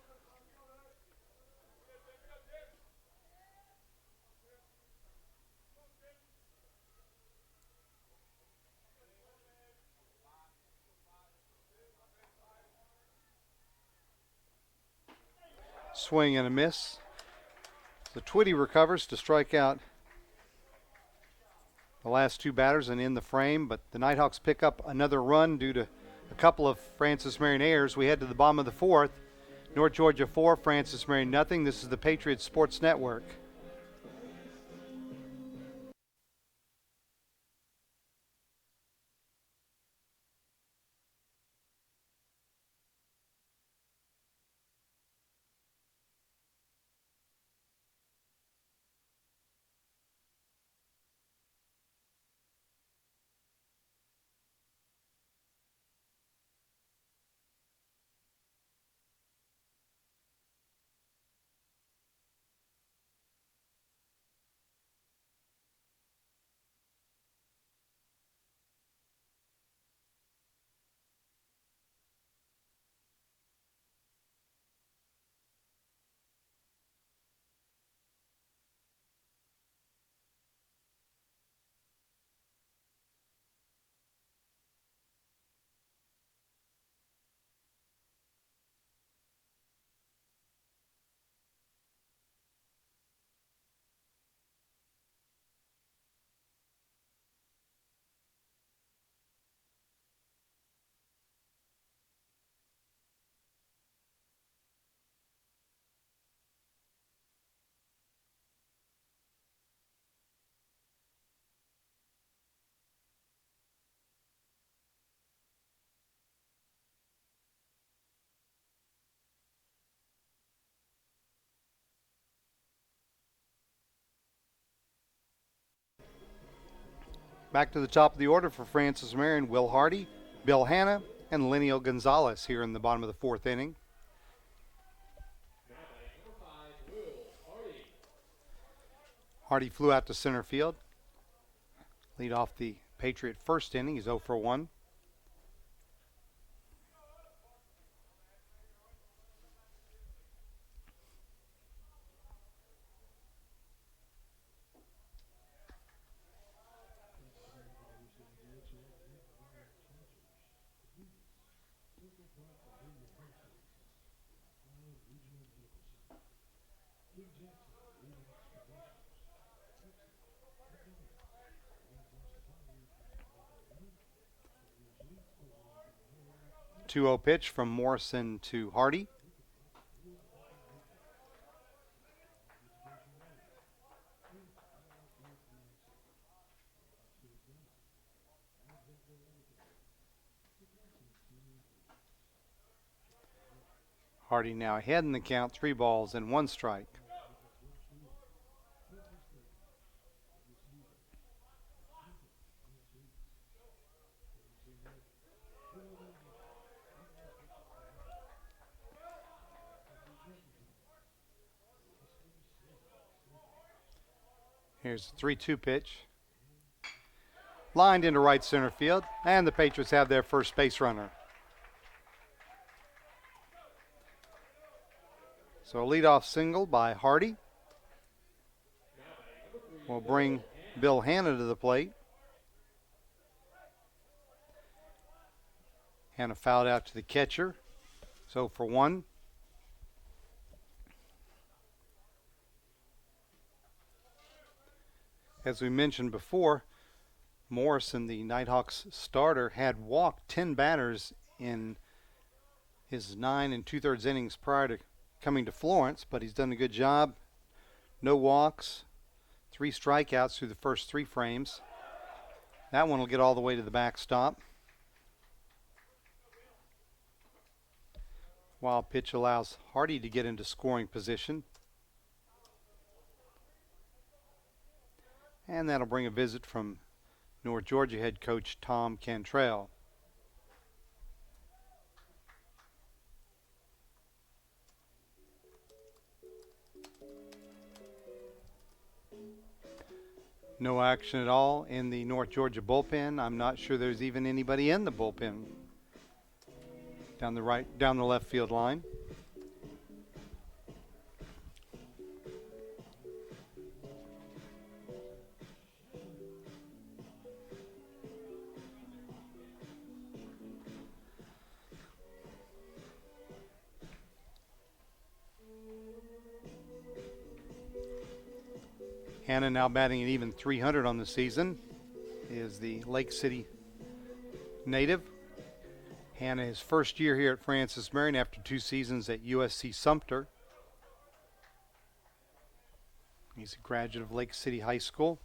Swing and a miss. So Twitty recovers to strike out the last 2 batters and in the frame, but the Nighthawks pick up another run due to a couple of Francis Marion errors. We head to the bottom of the 4th. North Georgia 4, Francis Marion nothing. This is the Patriots Sports Network. Back to the top of the order for Francis Marion, Will Hardy, Bill Hanna, and Lenio Gonzalez here in the bottom of the 4th inning. Hardy flew out to center field. Lead off the Patriot first inning. He's 0 for 1. Two-zero pitch from Morrison to Hardy. Hardy now ahead in the count, 3 balls and 1 strike. Here's a 3-2 pitch. Lined into right center field, and the Patriots have their first base runner. So a leadoff single by Hardy will bring Bill Hanna to the plate. Hanna fouled out to the catcher. So for 1. As we mentioned before, Morrison, the Nighthawks starter, had walked 10 batters in his 9 2/3 innings prior to coming to Florence, but he's done a good job. No walks, 3 strikeouts through the first 3 frames. That one will get all the way to the backstop. Wild pitch allows Hardy to get into scoring position. And that'll bring a visit from North Georgia head coach Tom Cantrell. No action at all in the North Georgia bullpen. I'm not sure there's even anybody in the bullpen down the left field line. Hannah now batting at even 300 on the season, is the Lake City native. Hannah, his first year here at Francis Marion after 2 seasons at USC Sumter. He's a graduate of Lake City High School.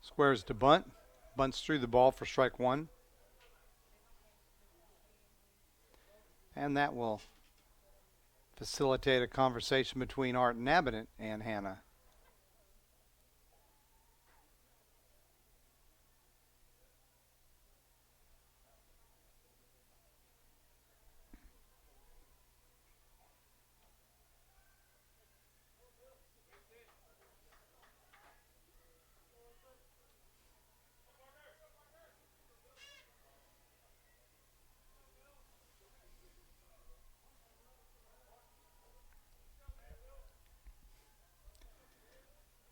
Squares to bunt. Bunts through the ball for strike 1. And that will facilitate a conversation between Art Nabinet and Hannah.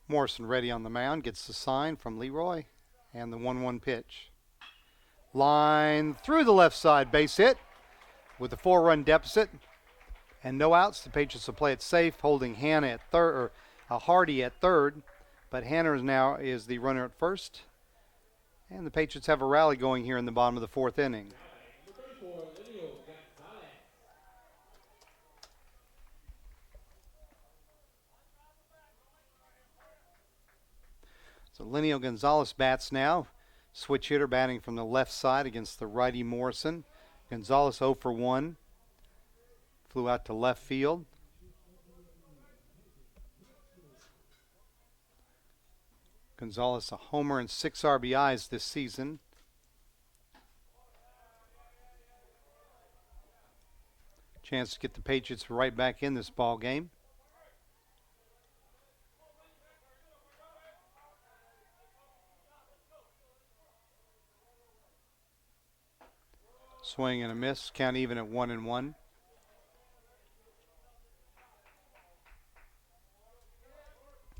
Morrison ready on the mound, gets the sign from Leroy, and the 1-1 pitch. Line through the left side, base hit with a 4-run deficit and no outs. The Patriots will play it safe, holding Hannah at third, or Hardy at third, but Hannah now is the runner at first, and the Patriots have a rally going here in the bottom of the 4th inning. So Lenio Gonzalez bats now. Switch hitter batting from the left side against the righty Morrison. Gonzalez 0 for 1. Flew out to left field. Gonzalez a homer and 6 RBIs this season. Chance to get the Patriots right back in this ball game. Swing and a miss, count even at 1-1.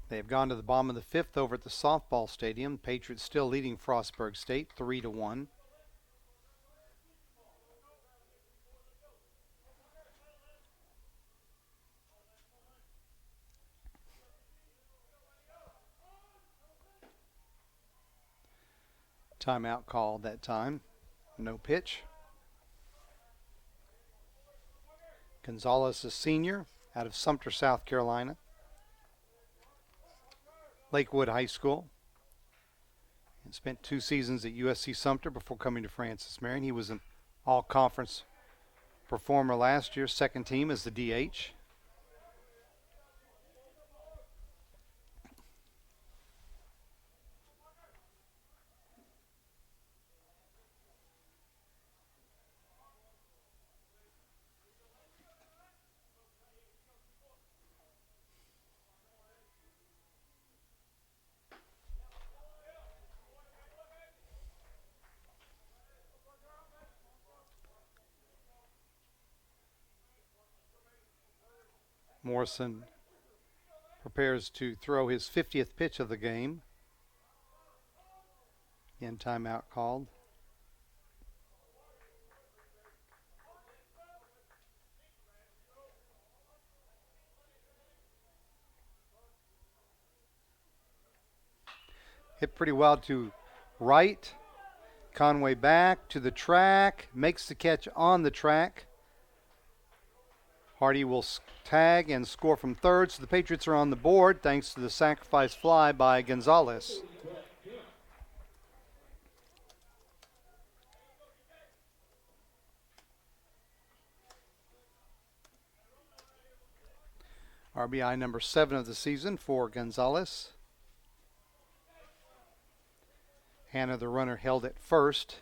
They've gone to the bottom of the 5th over at the softball stadium. Patriots still leading Frostburg State 3-1. Timeout called that time. No pitch. Gonzalez, a senior out of Sumter, South Carolina. Lakewood High School. And spent 2 seasons at USC Sumter before coming to Francis Marion. He was an all-conference performer last year, second team as the DH. Morrison prepares to throw his 50th pitch of the game. Again, timeout called. Hit pretty well to right. Conway back to the track, makes the catch on the track. Hardy will tag and score from third, so the Patriots are on the board thanks to the sacrifice fly by Gonzalez. RBI number 7 of the season for Gonzalez. Hannah, the runner, held at first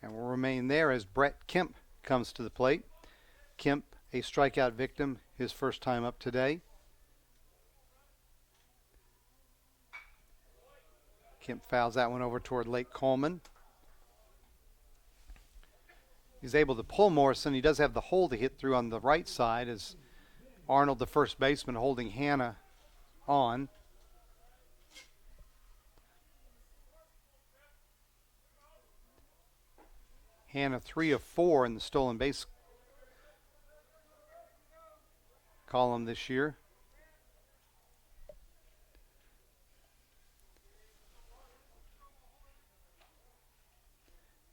and will remain there as Brett Kemp comes to the plate. Kemp, a strikeout victim, his first time up today. Kemp fouls that one over toward Lake Coleman. He's able to pull Morrison. He does have the hole to hit through on the right side as Arnold, the first baseman, holding Hannah on. Hannah 3 of 4 in the stolen base column this year.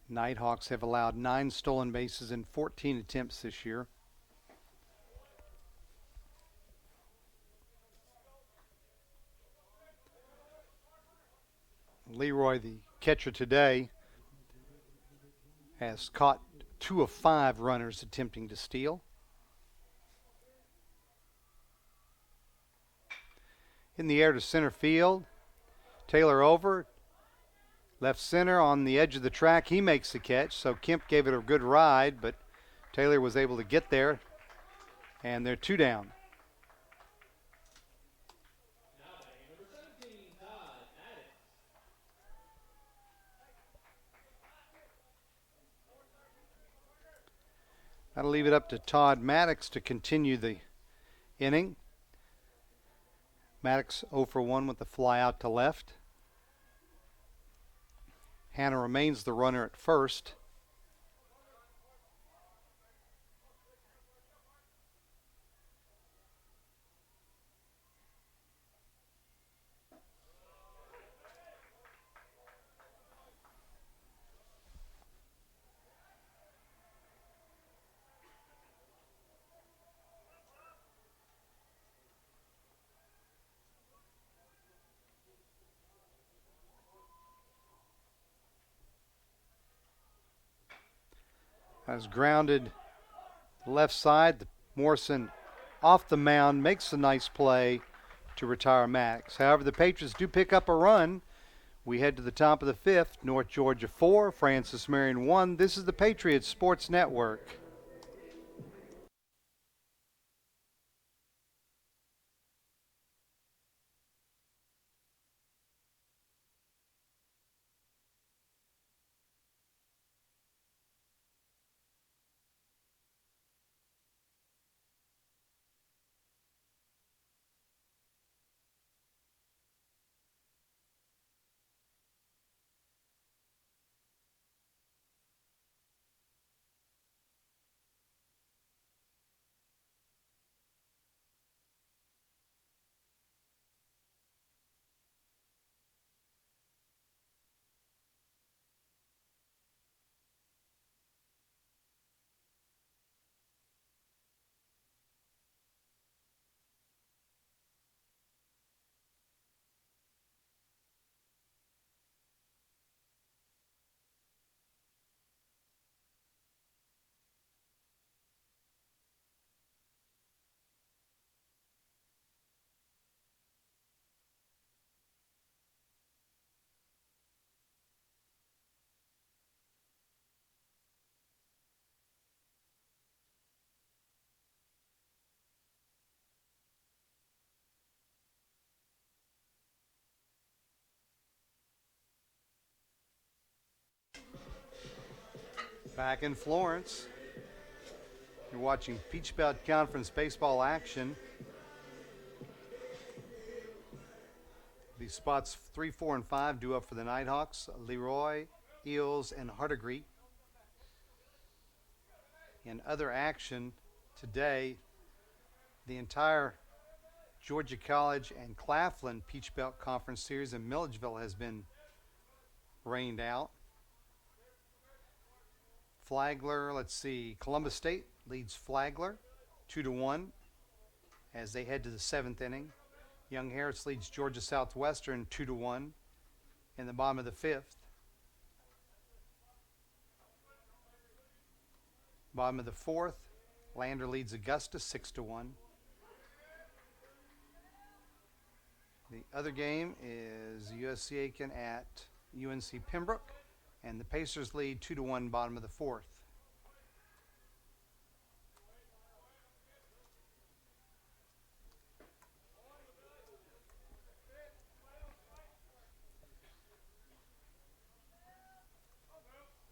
Nighthawks have allowed 9 stolen bases in 14 attempts this year. Leroy, the catcher today, has caught 2 of 5 runners attempting to steal. In the air to center field. Taylor over. Left center on the edge of the track. He makes the catch, so Kemp gave it a good ride, but Taylor was able to get there, and they're 2 down. That'll leave it up to Todd Maddox to continue the inning. Maddox 0 for 1 with the fly out to left. Hannah remains the runner at first. As grounded left side, Morrison off the mound makes a nice play to retire Maddox. However, the Patriots do pick up a run. We head to the top of the 5th. North Georgia 4, Francis Marion 1. This is the Patriots Sports Network. Back in Florence, you're watching Peach Belt Conference baseball action. spots 3, 4, and 5 due up for the Nighthawks. Leroy, Eels, and Hardegree. In other action today, the entire Georgia College and Claflin Peach Belt Conference Series in Milledgeville has been rained out. Flagler, let's see, Columbus State leads Flagler 2-1 as they head to the 7th inning. Young Harris leads Georgia Southwestern 2-1 in the bottom of the 5th. Bottom of the 4th, Lander leads Augusta 6-1. The other game is USC Aiken at UNC Pembroke, and the Pacers lead 2-1 bottom of the 4th.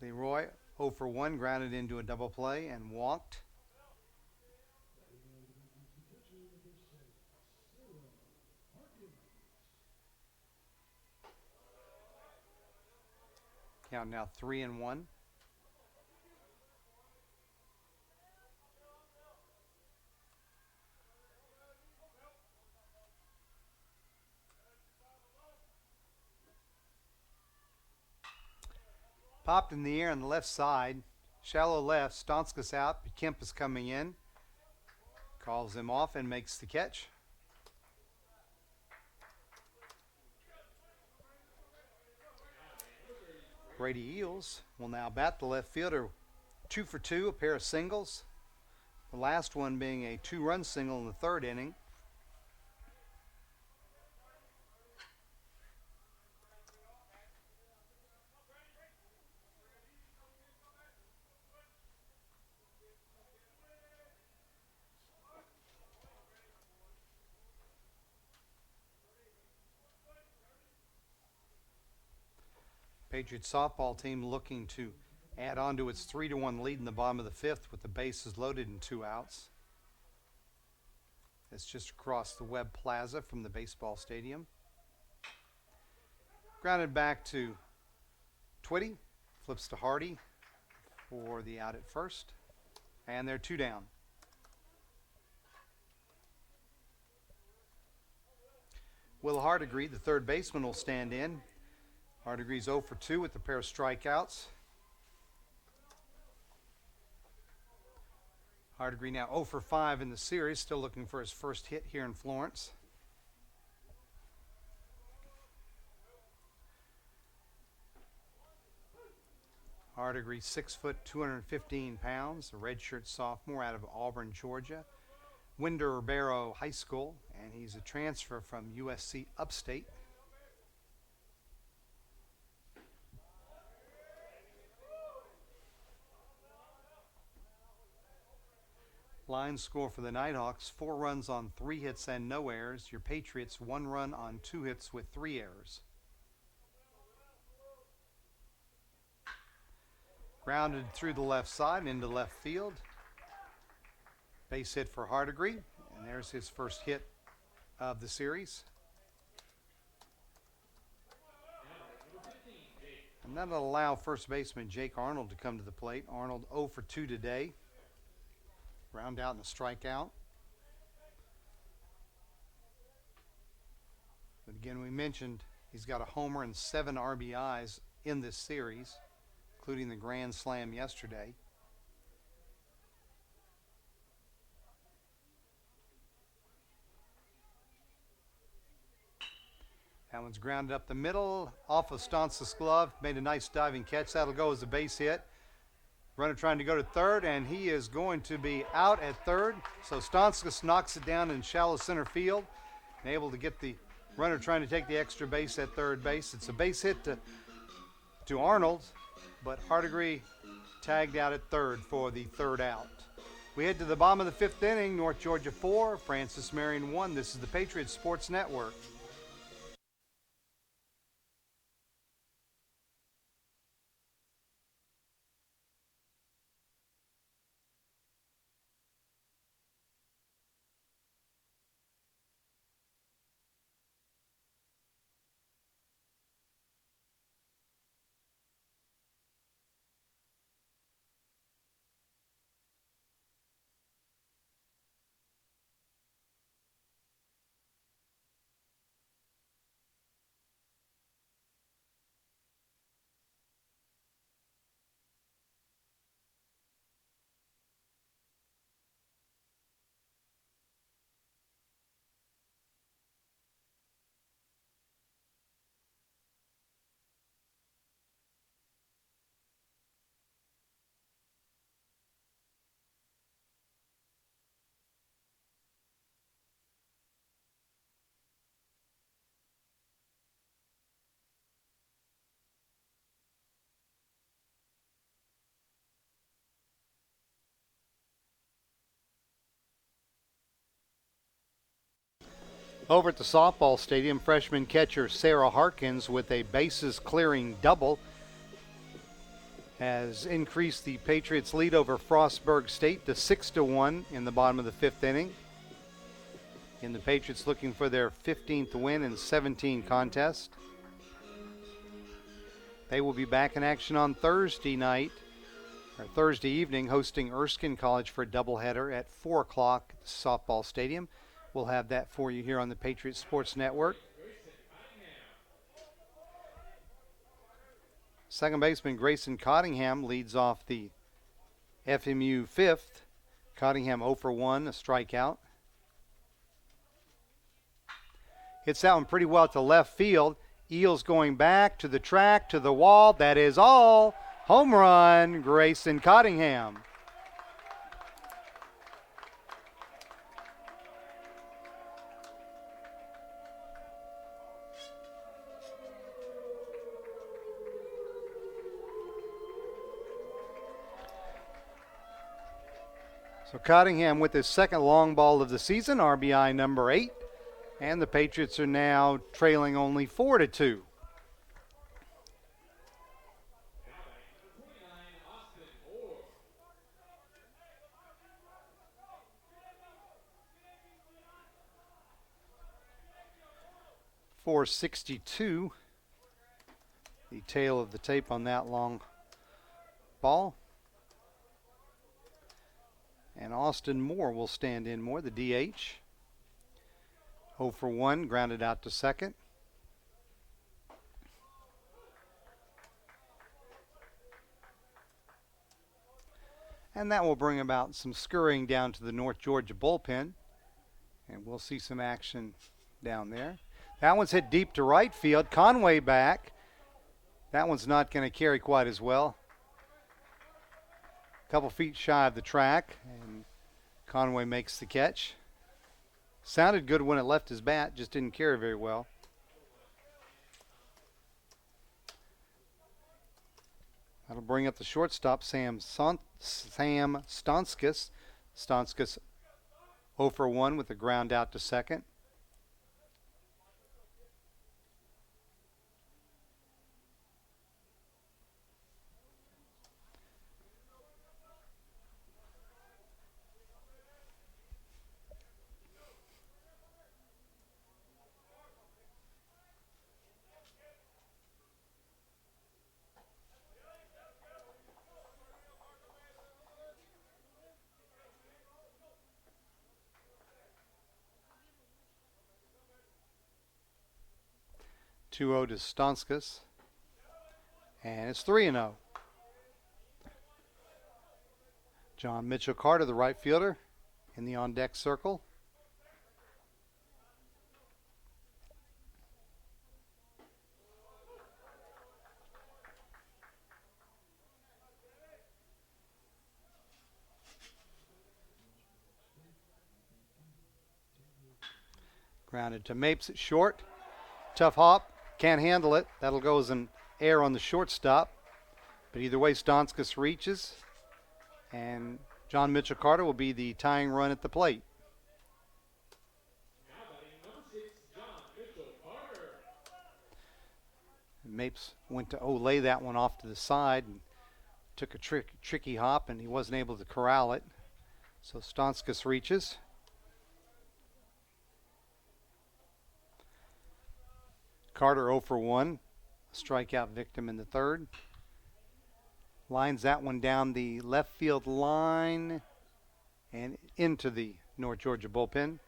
Leroy 0 for 1, grounded into a double play and walked. Count now 3-1. Popped in the air on the left side. Shallow left. Stonska's out. But Kemp is coming in. Calls him off and makes the catch. Brady Eels will now bat the left fielder 2 for 2, a pair of singles. The last one being a 2-run single in the 3rd inning. Patriots softball team looking to add on to its 3-1 lead in the bottom of the 5th with the bases loaded and 2 outs. It's just across the Webb Plaza from the baseball stadium. Grounded back to Twitty. Flips to Hardy for the out at first. And they're 2 down. Will Hardegree, the third baseman, will stand in. Hardegree's 0 for 2 with a pair of strikeouts. Hardegree now 0 for 5 in the series, still looking for his first hit here in Florence. Hardegree, 6 foot, 215 pounds, a redshirt sophomore out of Auburn, Georgia. Winder Barrow High School, and he's a transfer from USC Upstate. Line score for the Nighthawks, 4 runs on 3 hits and no errors. Your Patriots, 1 run on 2 hits with 3 errors. Grounded through the left side into left field. Base hit for Hardegree, and there's his first hit of the series. And that'll allow first baseman Jake Arnold to come to the plate. Arnold 0 for 2 today. Ground out and a strikeout. But again, we mentioned he's got a homer and 7 RBIs in this series, including the grand slam yesterday. That one's grounded up the middle, off of Stantz's glove. Made a nice diving catch. That'll go as a base hit. Runner trying to go to third, and he is going to be out at third. So Stantzis knocks it down in shallow center field, and able to get the runner trying to take the extra base at third base. It's a base hit to Arnold, but Hardegree tagged out at third for the 3rd out. We head to the bottom of the 5th inning. North Georgia 4, Francis Marion 1. This is the Patriots Sports Network. Over at the softball stadium, freshman catcher Sarah Harkins with a bases clearing double has increased the Patriots' lead over Frostburg State to 6-1 in the bottom of the fifth inning. And the Patriots looking for their 15th win in 17 contests. They will be back in action on Thursday evening, hosting Erskine College for a doubleheader at 4 o'clock at the softball stadium. We'll have that for you here on the Patriots Sports Network. Second baseman Grayson Cottingham leads off the FMU fifth. Cottingham 0 for 1, a strikeout. Hits that one pretty well to left field. Eels going back to the track, to the wall. That is all. Home run, Grayson Cottingham. So Cottingham with his second long ball of the season, RBI number 8. And the Patriots are now trailing only 4-2. .462, the tail of the tape on that long ball. And Austin Moore will stand in more, the DH. 0 for 1, grounded out to second. And that will bring about some scurrying down to the North Georgia bullpen. And we'll see some action down there. That one's hit deep to right field. Conway back. That one's not going to carry quite as well. A couple feet shy of the track, and Conway makes the catch. Sounded good when it left his bat, just didn't carry very well. That'll bring up the shortstop, Sam Stonskis. Stonskis 0 for 1 with a ground out to second. Two-0 to Stonskas. And it's 3-0. John Mitchell Carter, the right fielder, in the on-deck circle. Grounded to Mapes at short. Tough hop. Can't handle it. That'll go as an error on the shortstop. But either way, Stonskas reaches. And John Mitchell Carter will be the tying run at the plate. Mapes went to lay that one off to the side and took a tricky hop, and he wasn't able to corral it. So Stonskas reaches. Carter 0 for 1, strikeout victim in the third. Lines that one down the left field line and into the North Georgia bullpen.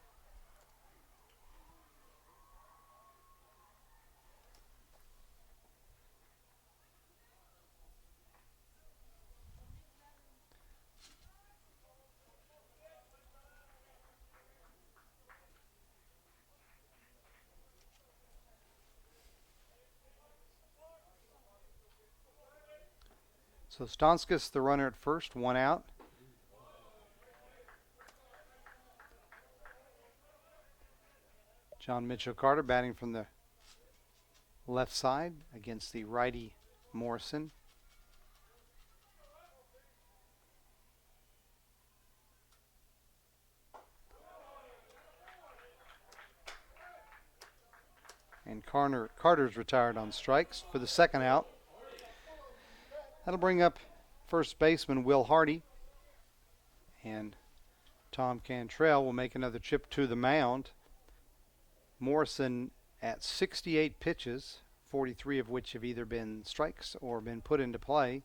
So Stonskas, the runner at first, 1 out. John Mitchell Carter batting from the left side against the righty Morrison. And Carter's retired on strikes for the second out. That'll bring up first baseman Will Hardy. And Tom Cantrell will make another trip to the mound. Morrison at 68 pitches, 43 of which have either been strikes or been put into play.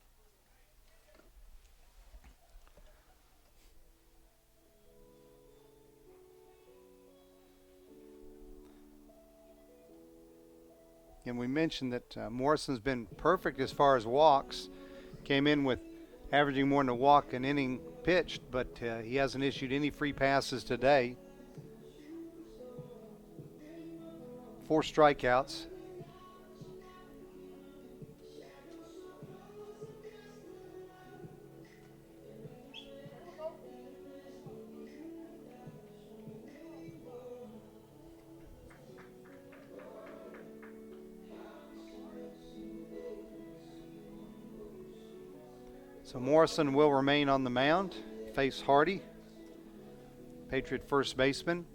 And we mentioned that Morrison's been perfect as far as walks. Came in with averaging more than a walk an inning pitched, but he hasn't issued any free passes today. 4 strikeouts. So Morrison will remain on the mound, face Hardy, Patriot first baseman.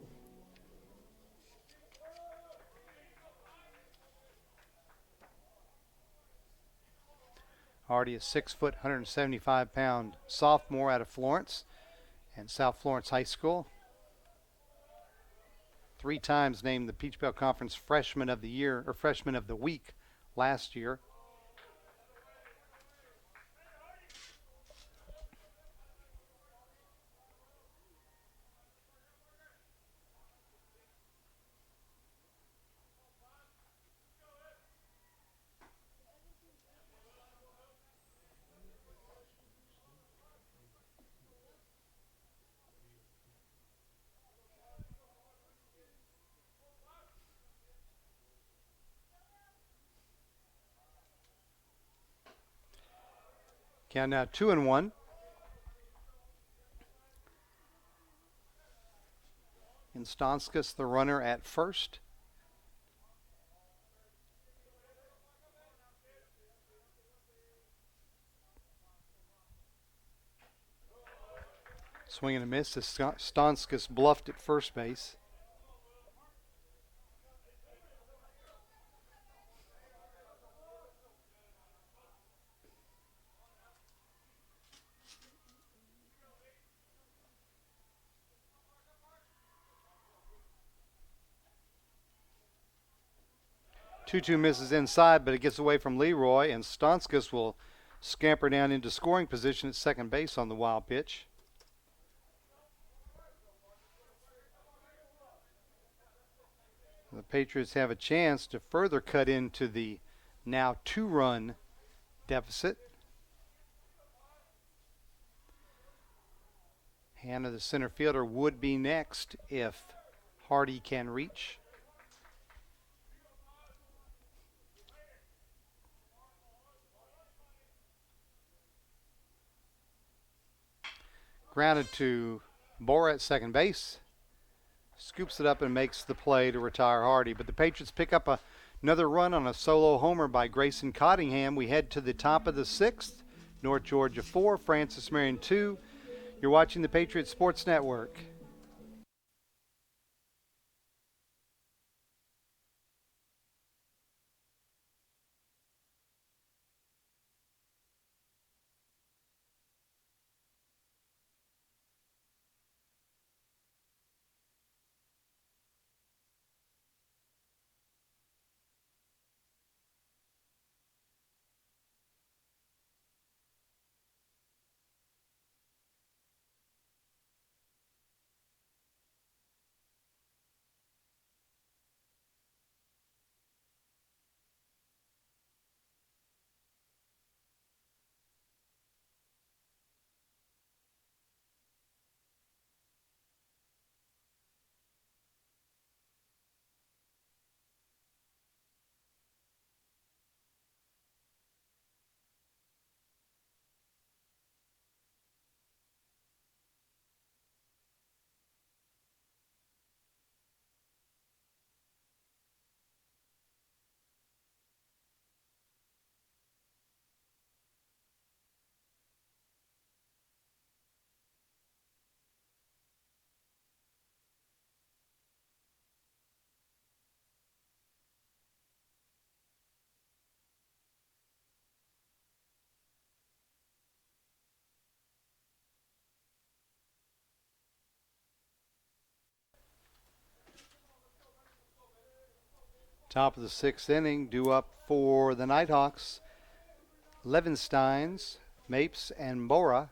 Hardy is 6 foot, 175 pound sophomore out of Florence and South Florence High School. 3 times named the Peach Belt Conference Freshman of the Year or Freshman of the Week last year. Count now 2-1. Instonskas, the runner at first. Swing and a miss as Stonskas bluffed at first base. Two misses inside, but it gets away from Leroy, and Stonskas will scamper down into scoring position at second base on the wild pitch. The Patriots have a chance to further cut into the now 2-run deficit. Hannah, the center fielder, would be next if Hardy can reach. Grounded to Bora at second base. Scoops it up and makes the play to retire Hardy. But the Patriots pick up another run on a solo homer by Grayson Cottingham. We head to the top of the 6th. North Georgia 4, Francis Marion 2. You're watching the Patriot Sports Network. Top of the sixth inning, due up for the Nighthawks. Levensteins, Mapes, and Bora.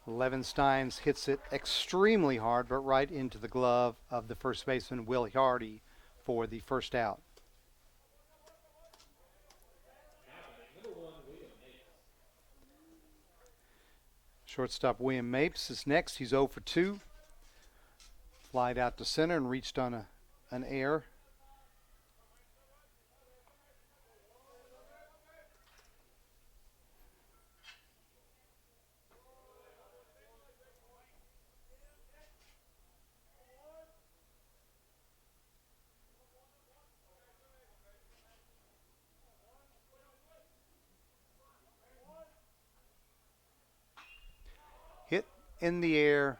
Levensteins hits it extremely hard, but right into the glove of the first baseman, Will Hardy, for the first out. Shortstop William Mapes is next. He's 0 for 2. Flied out to center and reached on an error. Hit in the air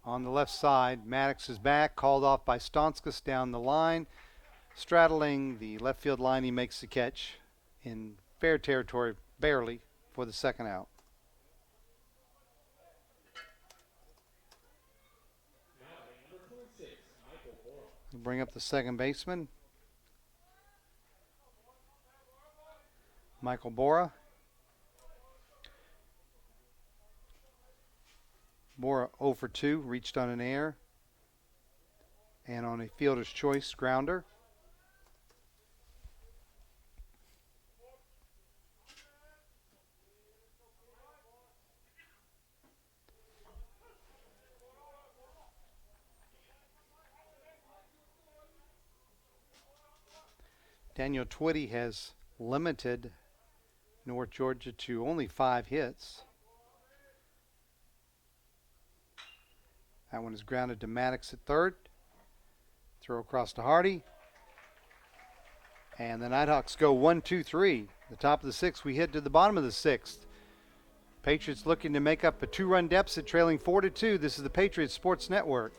on the left side. Maddox is back, called off by Stonskas down the line. Straddling the left field line, he makes the catch in fair territory, barely, for the second out. We'll bring up the second baseman, Michael Bora. Bora 0 for 2, reached on an error and on a fielder's choice grounder. Daniel Twitty has limited North Georgia to only 5 hits. That one is grounded to Maddox at third. Throw across to Hardy. And the Nighthawks go 1-2-3. The top of the sixth, we head to the bottom of the sixth. Patriots looking to make up a 2-run deficit, trailing 4-2. This is the Patriots Sports Network.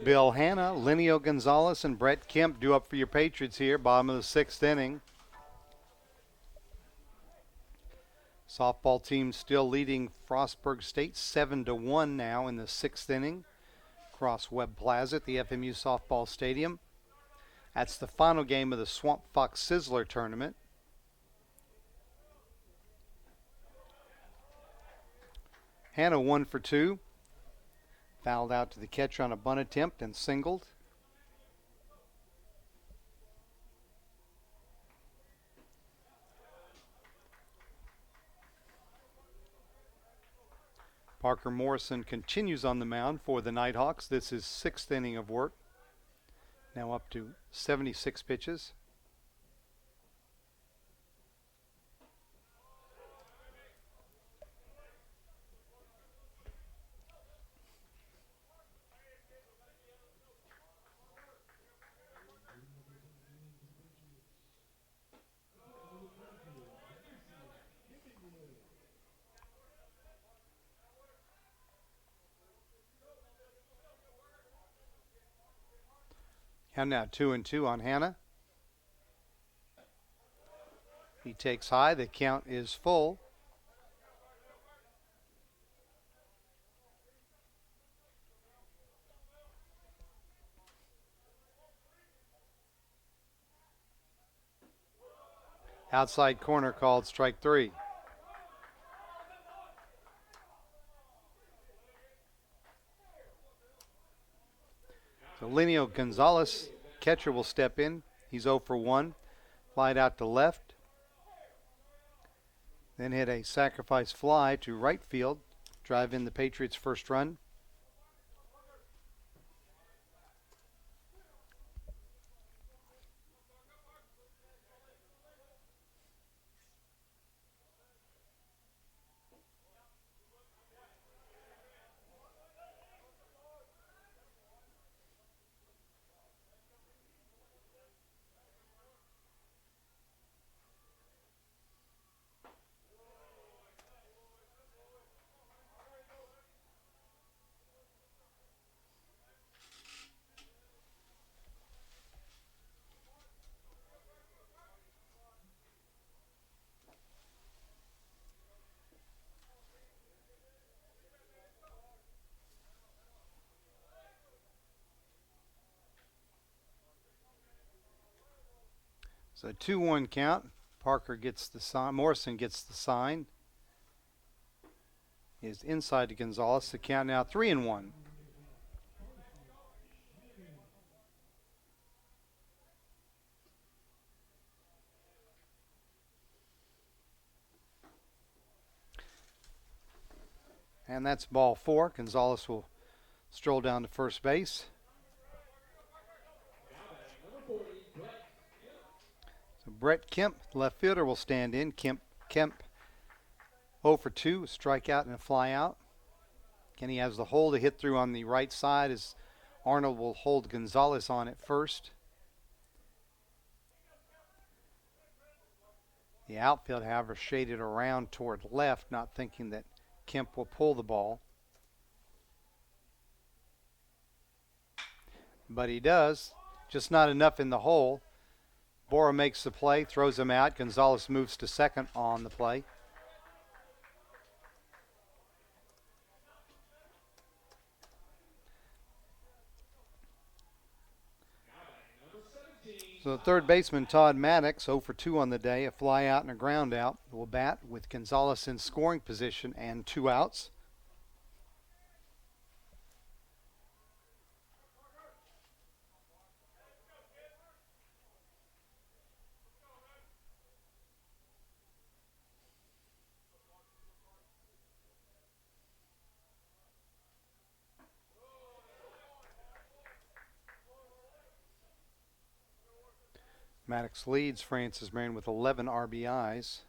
Bill Hanna, Lenio Gonzalez, and Brett Kemp due up for your Patriots here, bottom of the sixth inning. Softball team still leading Frostburg State 7-1 now in the sixth inning. Across Webb Plaza at the FMU Softball Stadium. That's the final game of the Swamp Fox Sizzler tournament. Hanna 1 for 2. Fouled out to the catcher on a bunt attempt and singled. Parker Morrison continues on the mound for the Nighthawks. This is sixth inning of work. Now up to 76 pitches. And now 2-2 on Hanna. He takes high. The count is full. Outside corner called strike 3. So Lenio Gonzalez, catcher, will step in. He's 0 for 1. Flied out to left. Then hit a sacrifice fly to right field. Drive in the Patriots' first run. So 2-1 count. Parker gets the sign. Morrison gets the sign. Is inside to Gonzalez. The count now 3-1. And that's ball 4. Gonzalez will stroll down to first base. So Brett Kemp, left fielder, will stand in. Kemp 0 for 2, a strikeout and a fly out. Kenny has the hole to hit through on the right side as Arnold will hold Gonzalez on at first. The outfield, however, shaded around toward left, not thinking that Kemp will pull the ball. But he does. Just not enough in the hole. Bora makes the play, throws him out. Gonzalez moves to second on the play. So third baseman Todd Maddox, 0 for 2 on the day, a fly out and a ground out, will bat with Gonzalez in scoring position and 2 outs. Maddox leads Francis Marion with 11 RBIs.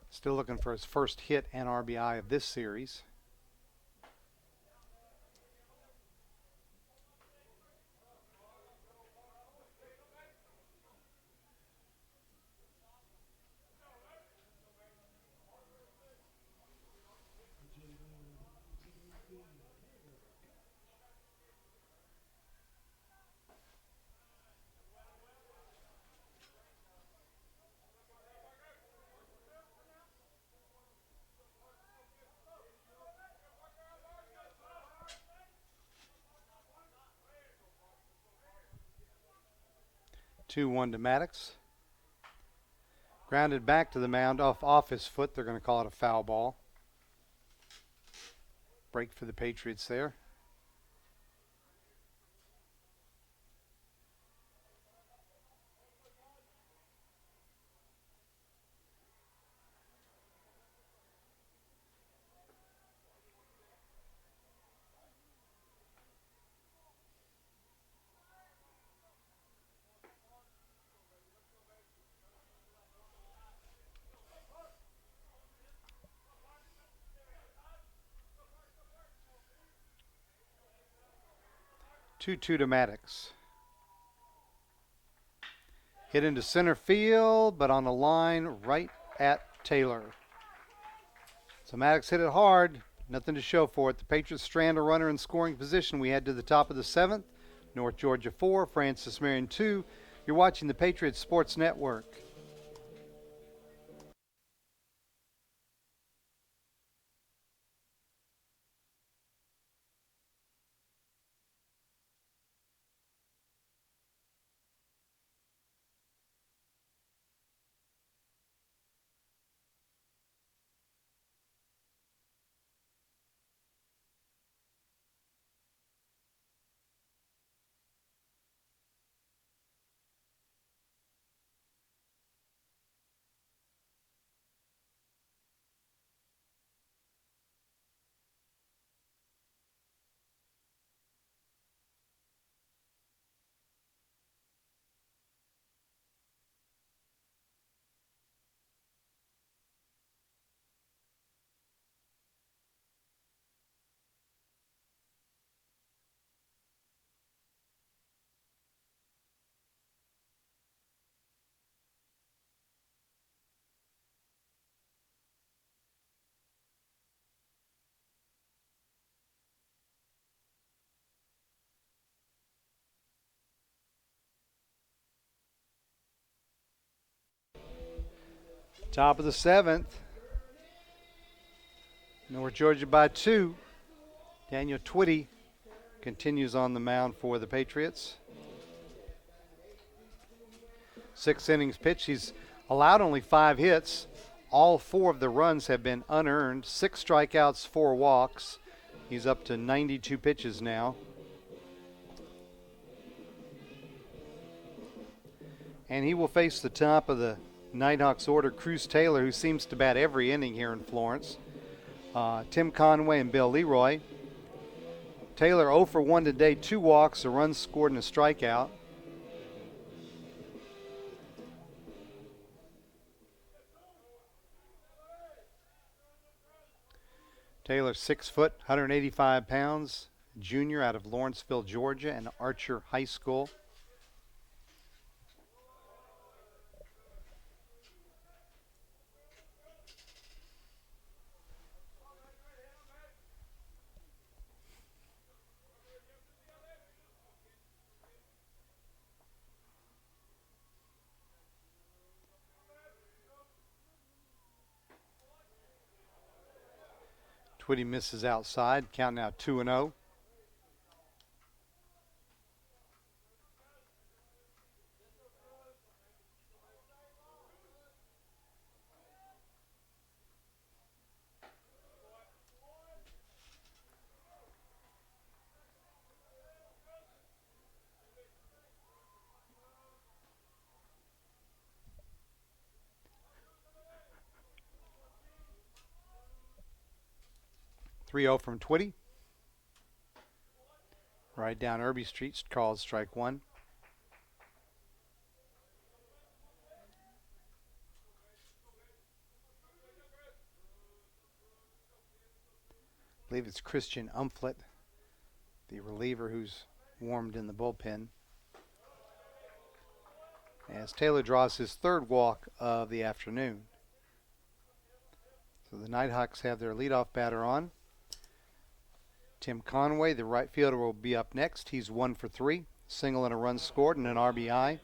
Still looking for his first hit and RBI of this series. Two one to Maddox. Grounded back to the mound off his foot. They're going to call it a foul ball. Break for the Patriots there. Two to Maddox. Hit into center field, but on the line right at Taylor. So Maddox hit it hard. Nothing to show for it. The Patriots strand a runner in scoring position. We head to the top of the 7th. North Georgia 4, Francis Marion 2. You're watching the Patriots Sports Network. Top of the 7th. North Georgia by 2. Daniel Twitty continues on the mound for the Patriots. 6 innings pitched. He's allowed only 5 hits. All 4 of the runs have been unearned. 6 strikeouts, 4 walks. He's up to 92 pitches now. And he will face the top of the Nighthawks order, Cruz Taylor, who seems to bat every inning here in Florence. Tim Conway and Bill Leroy. Taylor 0 for 1 today, 2 walks, a run scored, and a strikeout. Taylor 6 foot, 185 pounds, junior out of Lawrenceville, Georgia, and Archer High School. Twitty misses outside, count now 2-0. Three-0 from Twitty. Right down Irby Street, called strike 1. I believe it's Christian Umflett, the reliever who's warmed in the bullpen. As Taylor draws his 3rd walk of the afternoon. So the Nighthawks have their leadoff batter on. Tim Conway, the right fielder, will be up next. He's 1 for 3, single and a run scored and an RBI.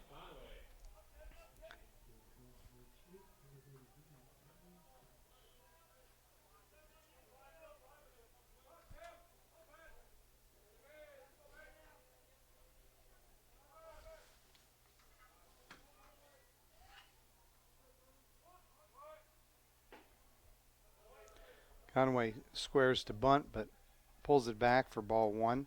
Conway squares to bunt, but pulls it back for ball 1.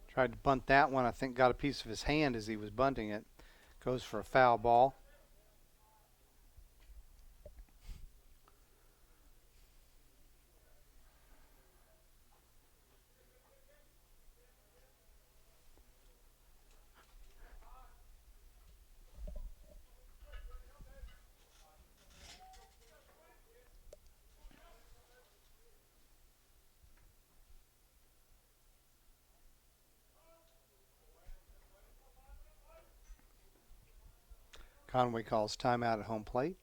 Tried to bunt that one. I think got a piece of his hand as he was bunting it. Goes for a foul ball. Conway calls timeout at home plate.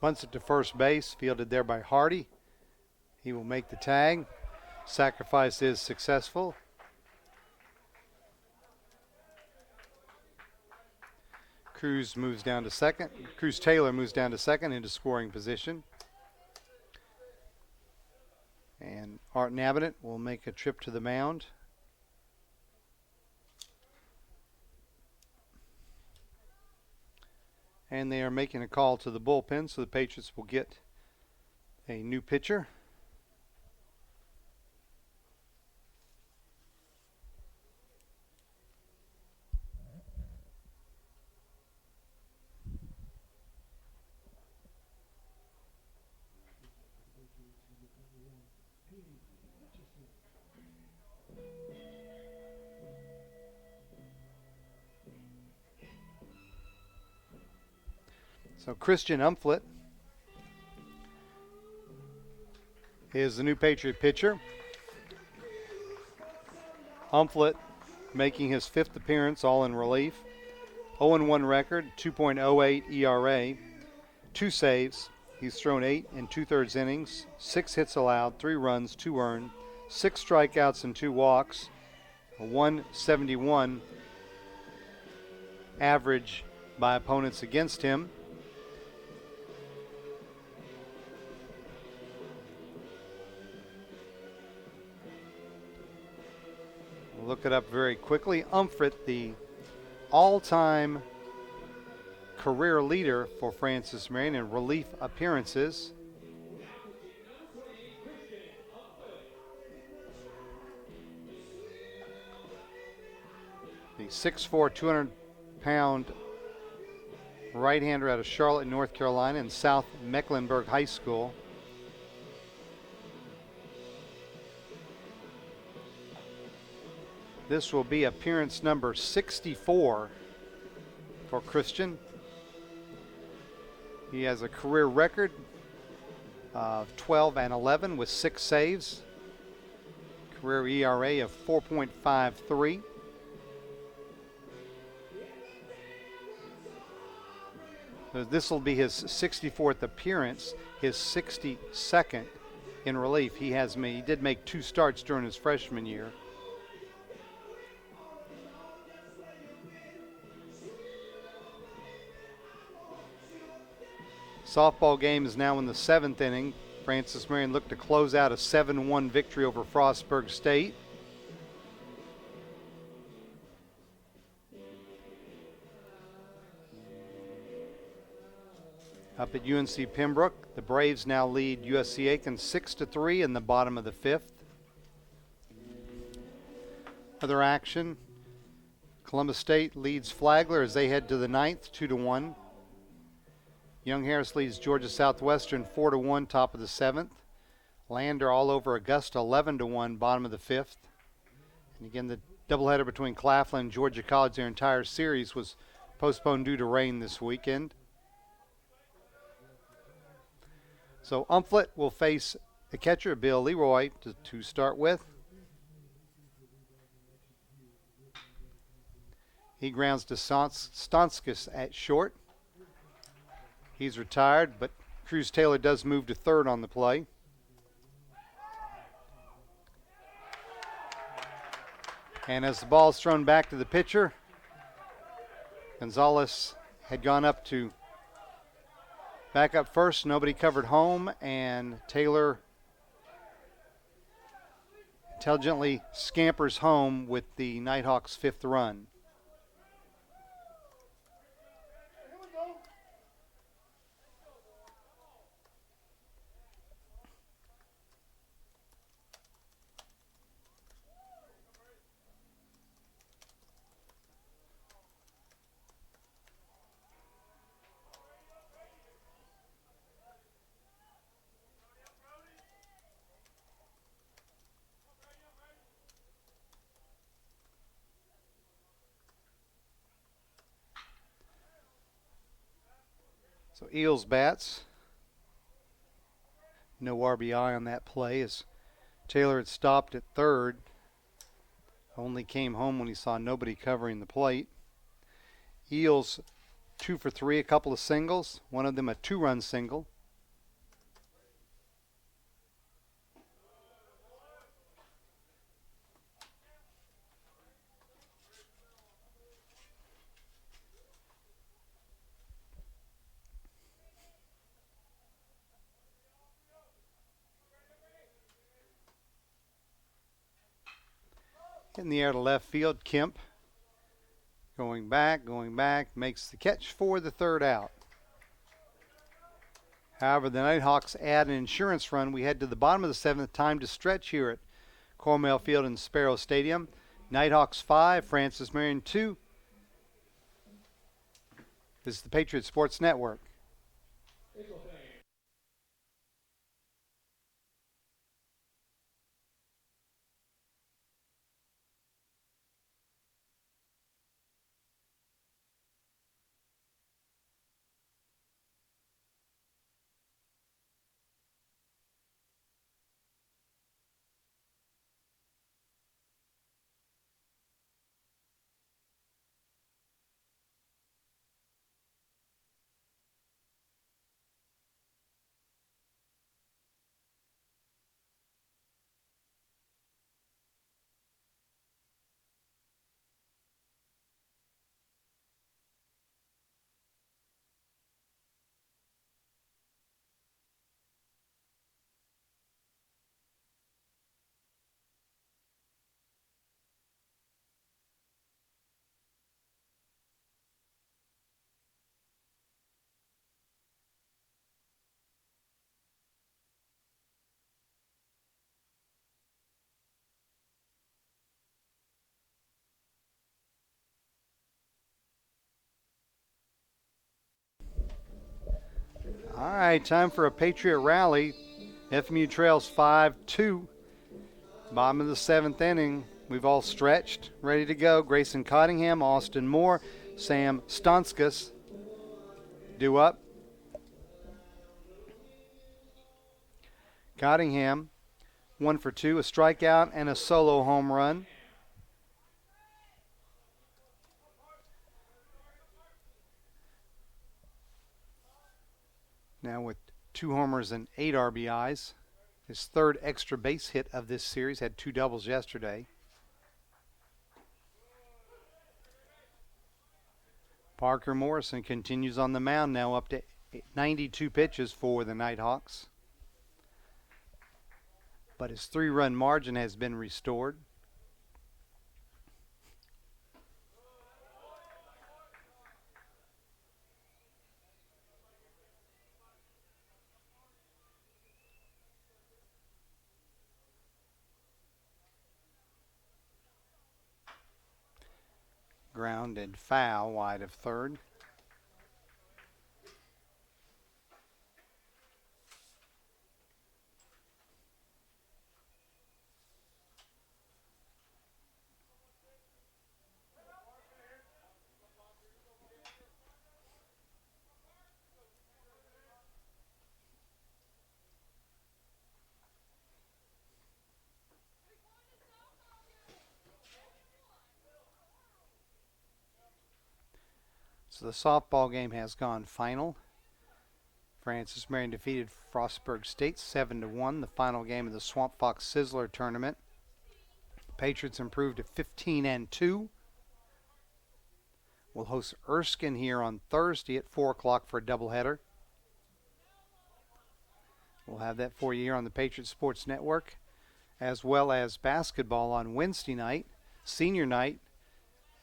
Bunts it to first base, fielded there by Hardy. He will make the tag. Sacrifice is successful. Cruz moves down to second. Cruz Taylor moves down to second into scoring position. And Art Nabinet will make a trip to the mound. And they are making a call to the bullpen, so the Patriots will get a new pitcher. So Christian Umflett is the new Patriot pitcher. Umflett making his 5th appearance, all in relief. 0-1 record, 2.08 ERA, 2 saves. He's thrown 8 2/3 innings, 6 hits allowed, 3 runs, 2 earned, 6 strikeouts and 2 walks, a 171 average by opponents against him. Look it up very quickly. Umflett, the all-time career leader for Francis Marion in relief appearances. The 6'4", 200-pound right-hander out of Charlotte, North Carolina, and South Mecklenburg High School. This will be appearance number 64 for Christian. He has a career record of 12-11 with 6 saves. Career ERA of 4.53. So this will be his 64th appearance, his 62nd in relief. He did make 2 starts during his freshman year. Softball game is now in the 7th inning. Francis Marion looked to close out a 7-1 victory over Frostburg State. Up at UNC Pembroke, the Braves now lead USC Aiken 6-3 in the bottom of the 5th. Other action, Columbus State leads Flagler as they head to the 9th, 2-1. Young Harris leads Georgia Southwestern 4-1, top of the 7th. Lander all over Augusta 11-1, bottom of the 5th. And again, the doubleheader between Claflin and Georgia College, their entire series was postponed due to rain this weekend. So Umflett will face the catcher, Bill Leroy, to start with. He grounds to Stonskis at short. He's retired, but Cruz Taylor does move to third on the play. And as the ball is thrown back to the pitcher, Gonzalez had gone up to back up first. Nobody covered home, and Taylor intelligently scampers home with the Nighthawks' 5th run. So Eels bats. No RBI on that play as Taylor had stopped at third. Only came home when he saw nobody covering the plate. Eels 2 for 3, a couple of singles, one of them a 2-run single. In the air to left field, Kemp going back, makes the catch for the third out. However, the Nighthawks add an insurance run. We head to the bottom of the seventh, time to stretch here at Cornell Field and Sparrow Stadium. Nighthawks 5, Francis Marion 2. This is the Patriots Sports Network. All right, time for a Patriot rally. FMU trails 5-2. Bottom of the seventh inning. We've all stretched, ready to go. Grayson Cottingham, Austin Moore, Sam Stonskus due up. Cottingham, 1 for 2, a strikeout and a solo home run. Now with 2 homers and 8 RBIs. His third extra base hit of this series, had 2 doubles yesterday. Parker Morrison continues on the mound, now up to 92 pitches for the Nighthawks. But his 3-run margin has been restored. Grounded foul wide of third. So the softball game has gone final. Francis Marion defeated Frostburg State 7-1, the final game of the Swamp Fox Sizzler tournament. Patriots improved to 15-2. We'll host Erskine here on Thursday at 4 o'clock for a doubleheader. We'll have that for you here on the Patriots Sports Network, as well as basketball on Wednesday night, senior night,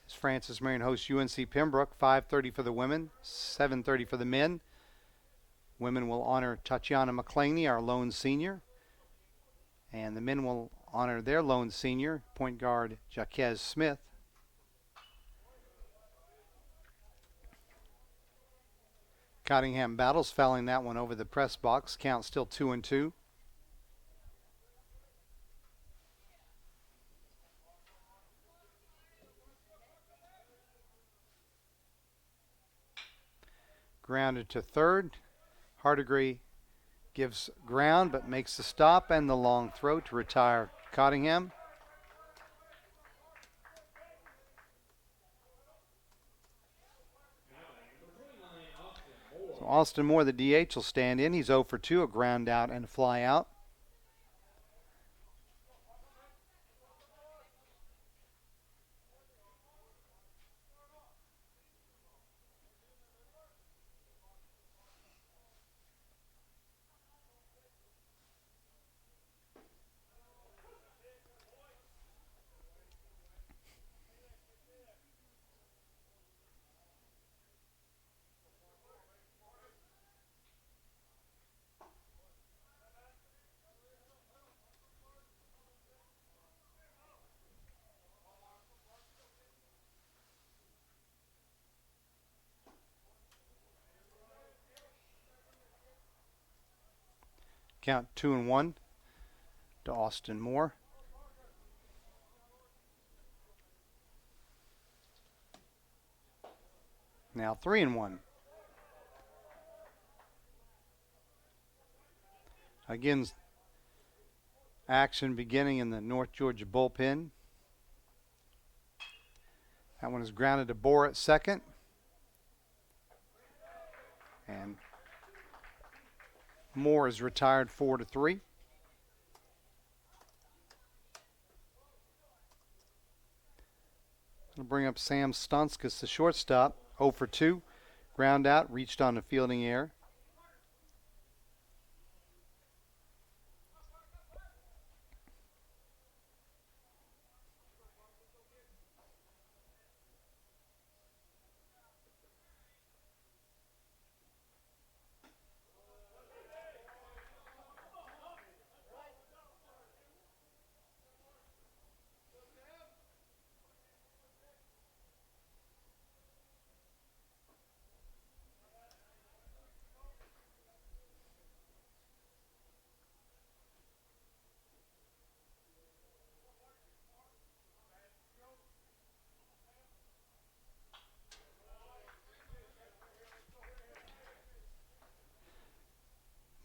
as Francis Marion hosts UNC Pembroke, 5:30 for the women, 7:30 for the men. Women will honor Tatiana McClaney, our lone senior, and the men will honor their lone senior, point guard Jaquez Smith. Cottingham battles, fouling that one over the press box. Count still 2-2. Grounded to third. Hardigree Gives ground, but makes the stop and the long throw to retire Cottingham. So Austin Moore, the DH, will stand in. He's 0 for 2, a ground out and a fly out. Count 2-1 to Austin Moore. Now 3-1. Again, action beginning in the North Georgia bullpen. That one is grounded to Bohr at second. And Moore is retired 4-3. We'll bring up Sam Stonskas, the shortstop, 0 for 2. Ground out, reached on the fielding error.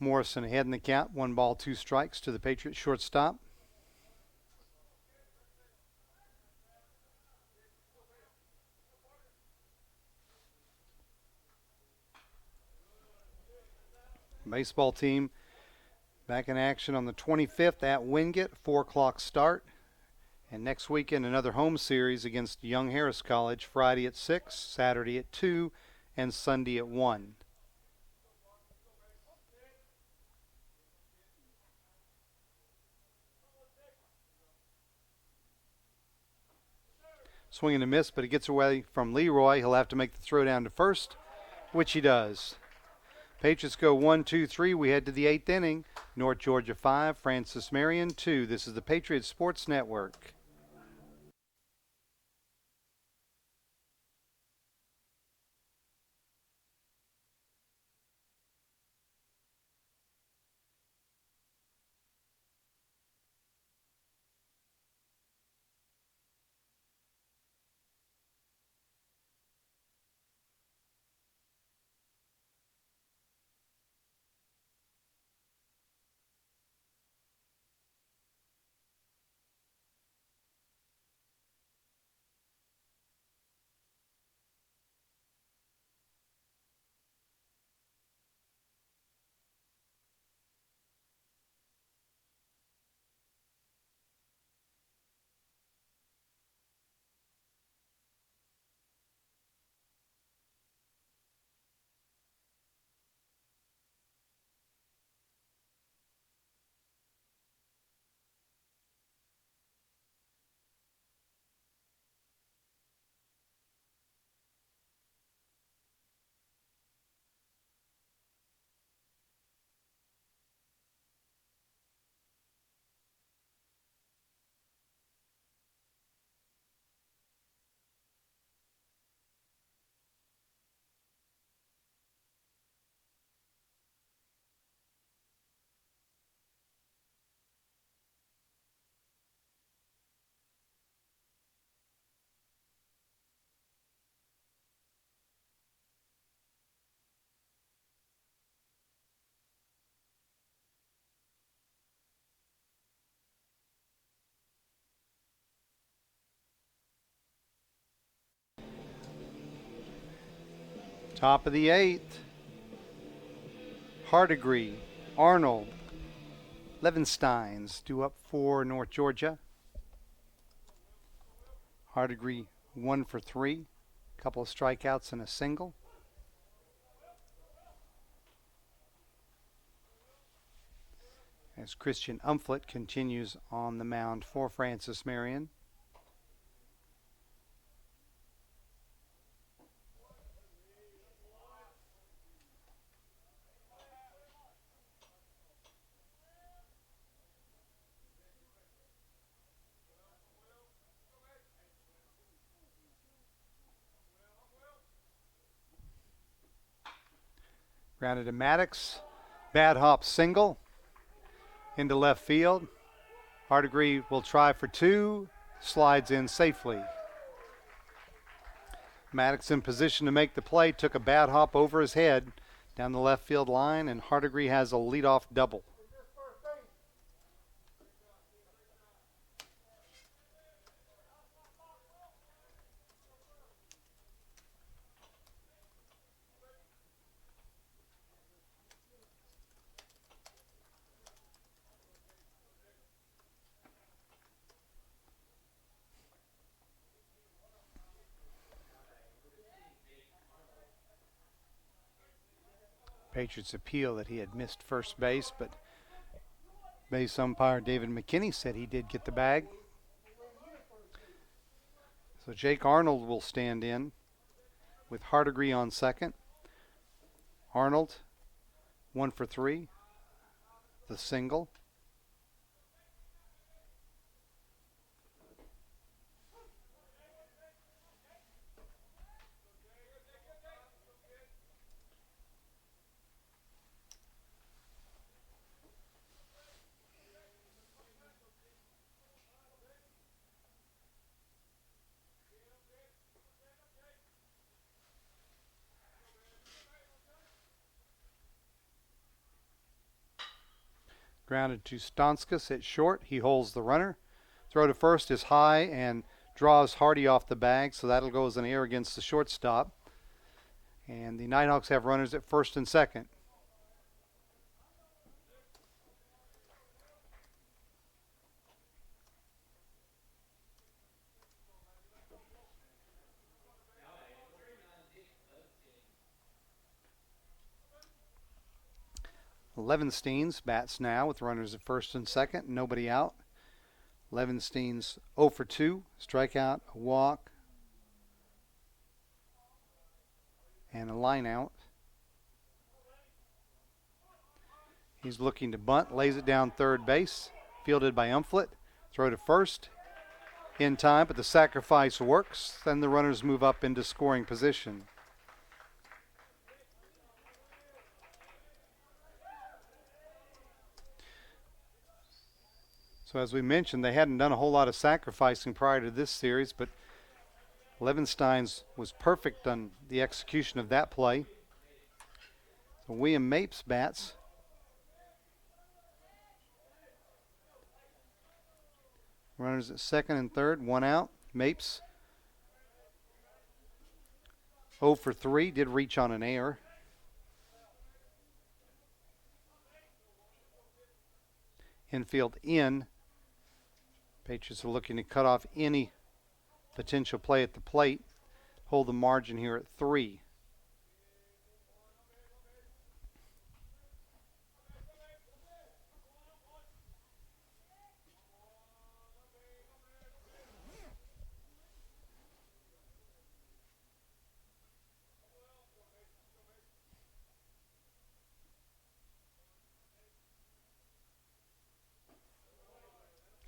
Morrison ahead in the count. 1 ball, 2 strikes to the Patriots shortstop. Baseball team back in action on the 25th at Wingate, 4 o'clock start. And next weekend, another home series against Young Harris College, Friday at 6, Saturday at 2, and Sunday at 1. Swing and a miss, but it gets away from Leroy. He'll have to make the throw down to first, which he does. Patriots go 1-2-3. We head to the 8th inning. North Georgia 5, Francis Marion 2. This is the Patriots Sports Network. Top of the 8th. Hardegree, Arnold, Levensteins due up for North Georgia. Hardegree 1 for 3. A couple of strikeouts and a single. As Christian Umflett continues on the mound for Francis Marion. Grounded to Maddox. Bad hop single into left field. Hardegree will try for 2. Slides in safely. Maddox in position to make the play. Took a bad hop over his head down the left field line, and Hardegree has a leadoff double. Patriots appeal that he had missed first base, but base umpire David McKinney said he did get the bag. So Jake Arnold will stand in with Hardegree on second. Arnold 1 for 3. The single. Grounded to Stonskas at short. He holds the runner. Throw to first is high and draws Hardy off the bag, so that'll go as an error against the shortstop. And the Nighthawks have runners at first and second. Levensteins bats now with runners at first and second, nobody out. Levensteins 0 for 2, strikeout, a walk, and a line out. He's looking to bunt, lays it down third base, fielded by Umflett. Throw to first in time, but the sacrifice works. Then the runners move up into scoring position. So as we mentioned, they hadn't done a whole lot of sacrificing prior to this series, but Levensteins was perfect on the execution of that play. So William Mapes bats. Runners at second and third, 1 out. Mapes 0 for 3, did reach on an error. Infield in. Patriots are looking to cut off any potential play at the plate. Hold the margin here at 3.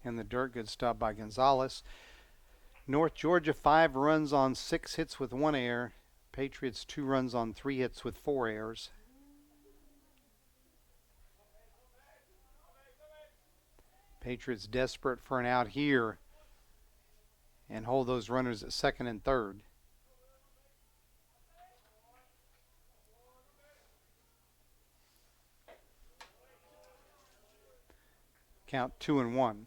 And the dirt, good stop by Gonzalez. North Georgia 5 runs on 6 hits with 1 error. Patriots 2 runs on 3 hits with 4 errors. Patriots desperate for an out here and hold those runners at second and third. Count 2-1.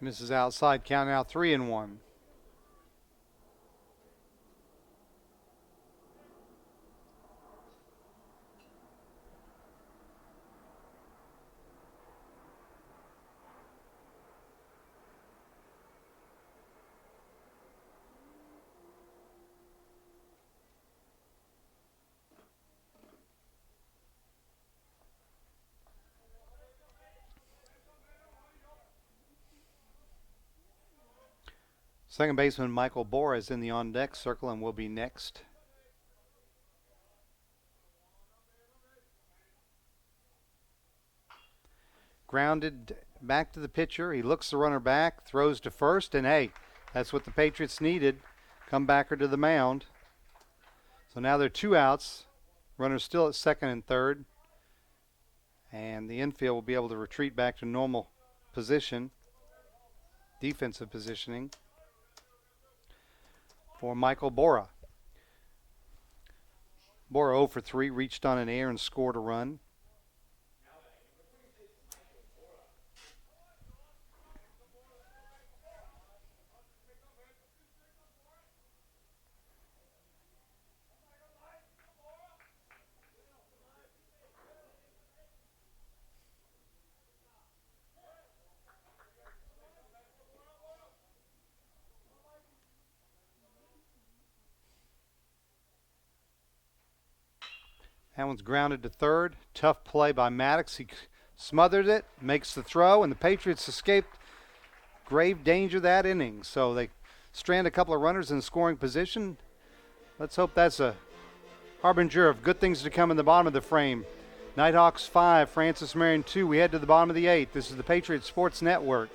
Misses outside, count out 3-1. Second baseman Michael Bora is in the on-deck circle and will be next. Grounded back to the pitcher. He looks the runner back, throws to first, and hey, that's what the Patriots needed. Comebacker to the mound. So now they're 2 outs. Runners still at second and third. And the infield will be able to retreat back to normal position, defensive positioning for Michael Bora. Bora 0 for 3, reached on an air and scored a run. That one's grounded to third. Tough play by Maddox. He smothered it, makes the throw, and the Patriots escaped grave danger that inning. So they strand a couple of runners in scoring position. Let's hope that's a harbinger of good things to come in the bottom of the frame. Nighthawks 5, Francis Marion 2. We head to the bottom of the 8th. This is the Patriots Sports Network.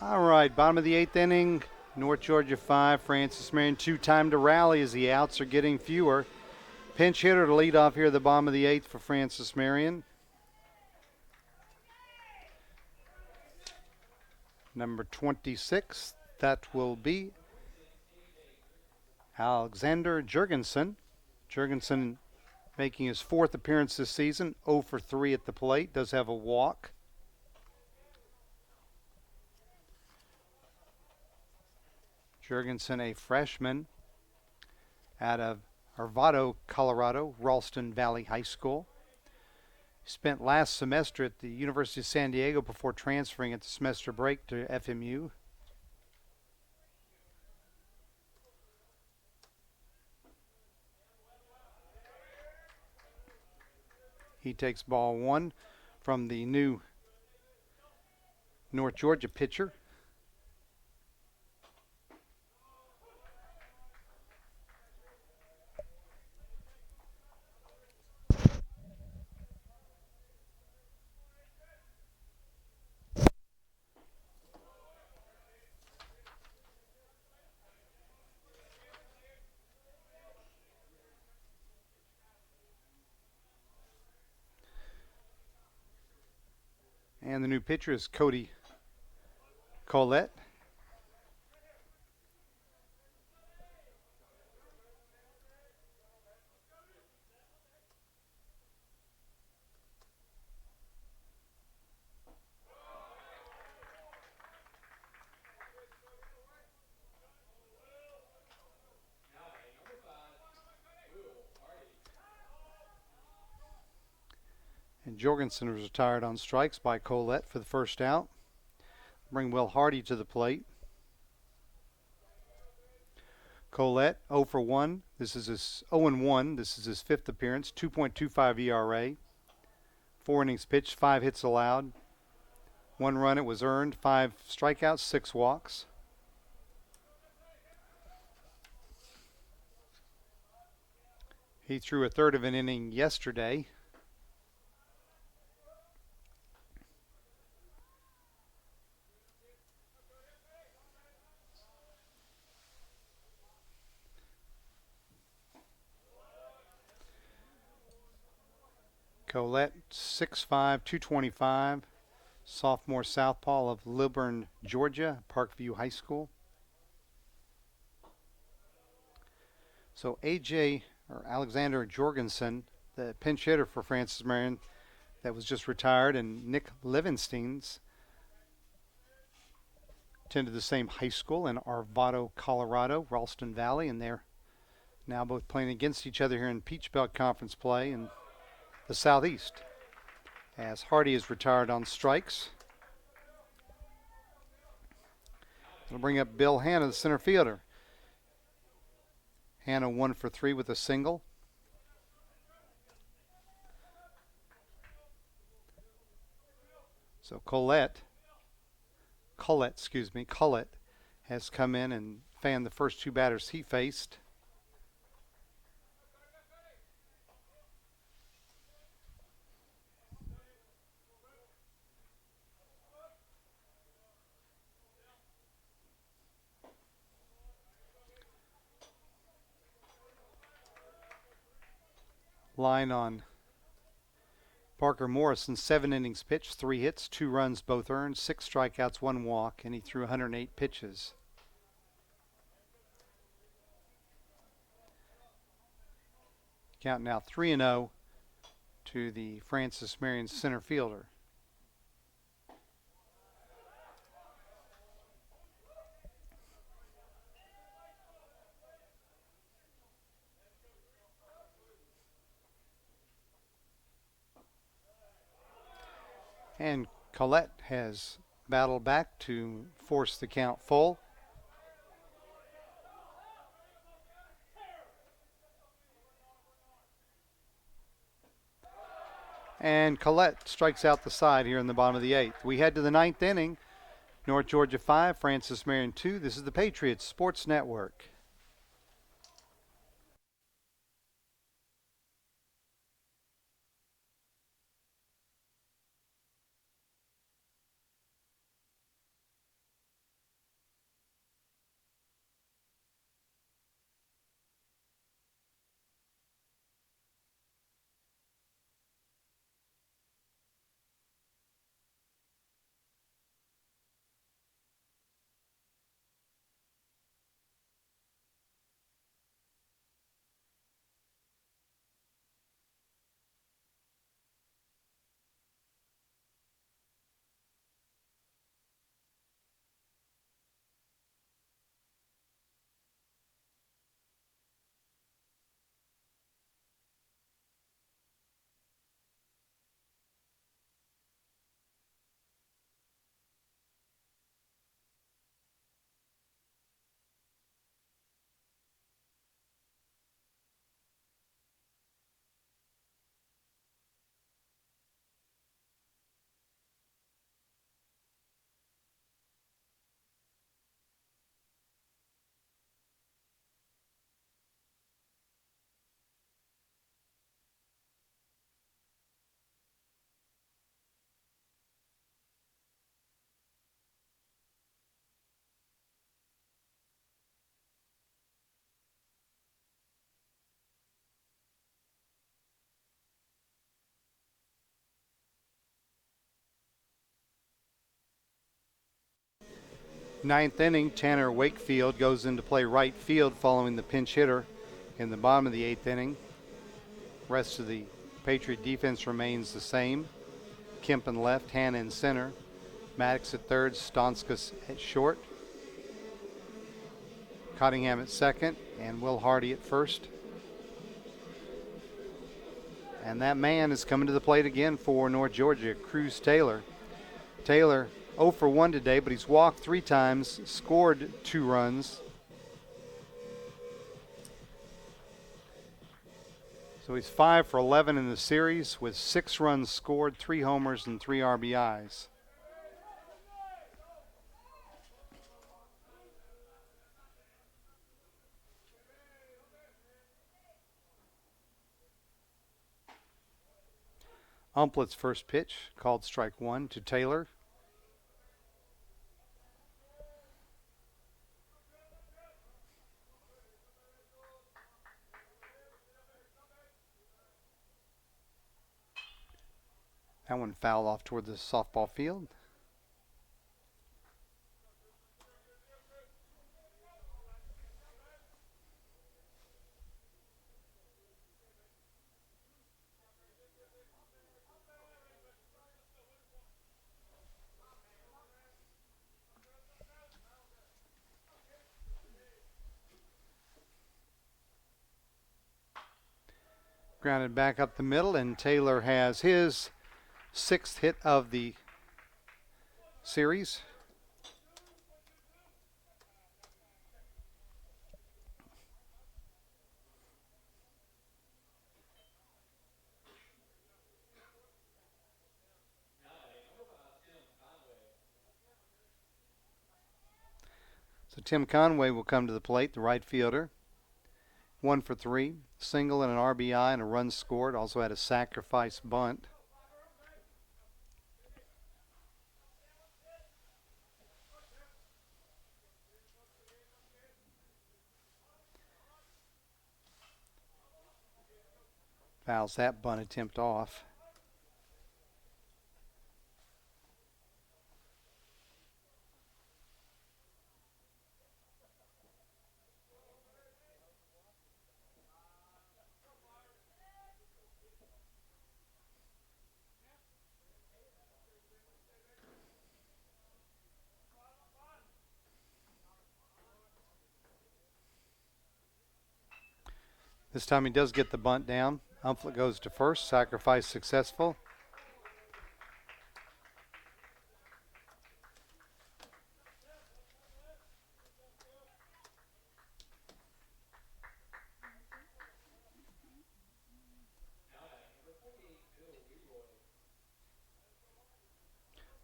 All right, bottom of the 8th inning. North Georgia 5, Francis Marion 2. Time to rally as the outs are getting fewer. Pinch hitter to lead off here at the bottom of the 8th for Francis Marion. Number 26, that will be Alexander Jurgensen. Jurgensen making his 4th appearance this season, 0 for 3 at the plate, does have a walk. Jurgensen, a freshman out of Arvado, Colorado, Ralston Valley High School. Spent last semester at the University of San Diego before transferring at the semester break to FMU. He takes ball one from the new North Georgia pitcher. And the new pitcher is Cody Collette. And Jorgensen was retired on strikes by Collette for the first out. Bring Will Hardy to the plate. Collette 0 for 1. This is his 0 1. This is his fifth appearance. 2.25 ERA. 4 innings pitched, 5 hits allowed. 1 run it was earned, 5 strikeouts, 6 walks. He threw a third of an inning yesterday. Collette, 6'5", 225, sophomore southpaw of Lilburn, Georgia, Parkview High School. So Alexander Jorgensen, the pinch hitter for Francis Marion, that was just retired, and Nick Livenstein's attended the same high school in Arvado, Colorado, Ralston Valley, and they're now both playing against each other here in Peach Belt Conference play in the Southeast. As Hardy is retired on strikes. It'll bring up Bill Hanna, the center fielder. Hanna 1 for 3 with a single. So Collette has come in and fanned the first 2 batters he faced. Line on Parker Morrison, 7 innings pitched, 3 hits, 2 runs, both earned, 6 strikeouts, 1 walk, and he threw 108 pitches. Count now 3-0 to the Francis Marion center fielder. And Collette has battled back to force the count full. And Collette strikes out the side here in the bottom of the 8th. We head to the 9th inning. North Georgia 5, Francis Marion 2. This is the Patriots Sports Network. Ninth inning, Tanner Wakefield goes into play right field following the pinch hitter in the bottom of the eighth inning. Rest of the Patriot defense remains the same. Kemp in left, Hanna in center. Maddox at third, Stonskas at short. Cottingham at second, and Will Hardy at first. And that man is coming to the plate again for North Georgia, Cruz Taylor. Taylor 0 for 1 today, but he's walked 3 times, scored 2 runs. So he's 5 for 11 in the series with 6 runs scored, 3 homers, and 3 RBIs. Umplett's first pitch, called strike 1 to Taylor. That one fouled off toward the softball field. Grounded back up the middle, and Taylor has his 6th hit of the series. So Tim Conway will come to the plate, the right fielder. 1 for 3, single and an RBI and a run scored. Also had a sacrifice bunt. Fouls that bunt attempt off. This time he does get the bunt down. Umflett goes to first, sacrifice successful.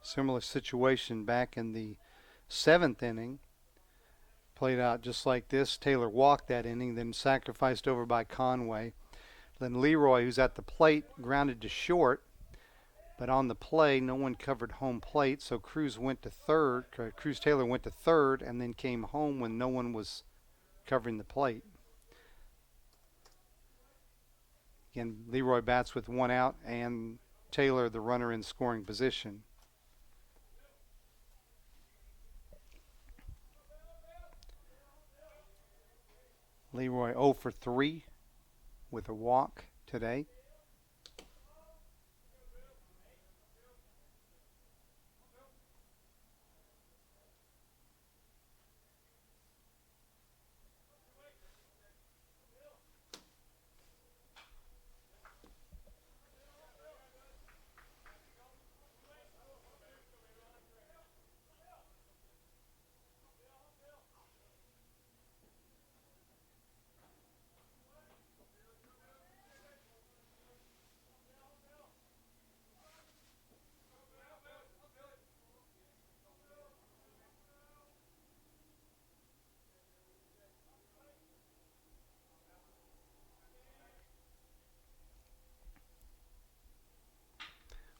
Similar situation back in the 7th inning. Played out just like this. Taylor walked that inning, then sacrificed over by Conway. Then Leroy, who's at the plate, grounded to short. But on the play, no one covered home plate, so Cruz went to third. Cruz Taylor went to third and then came home when no one was covering the plate. Again, Leroy bats with 1 out and Taylor the runner in scoring position. Leroy 0 for 3 with a walk today.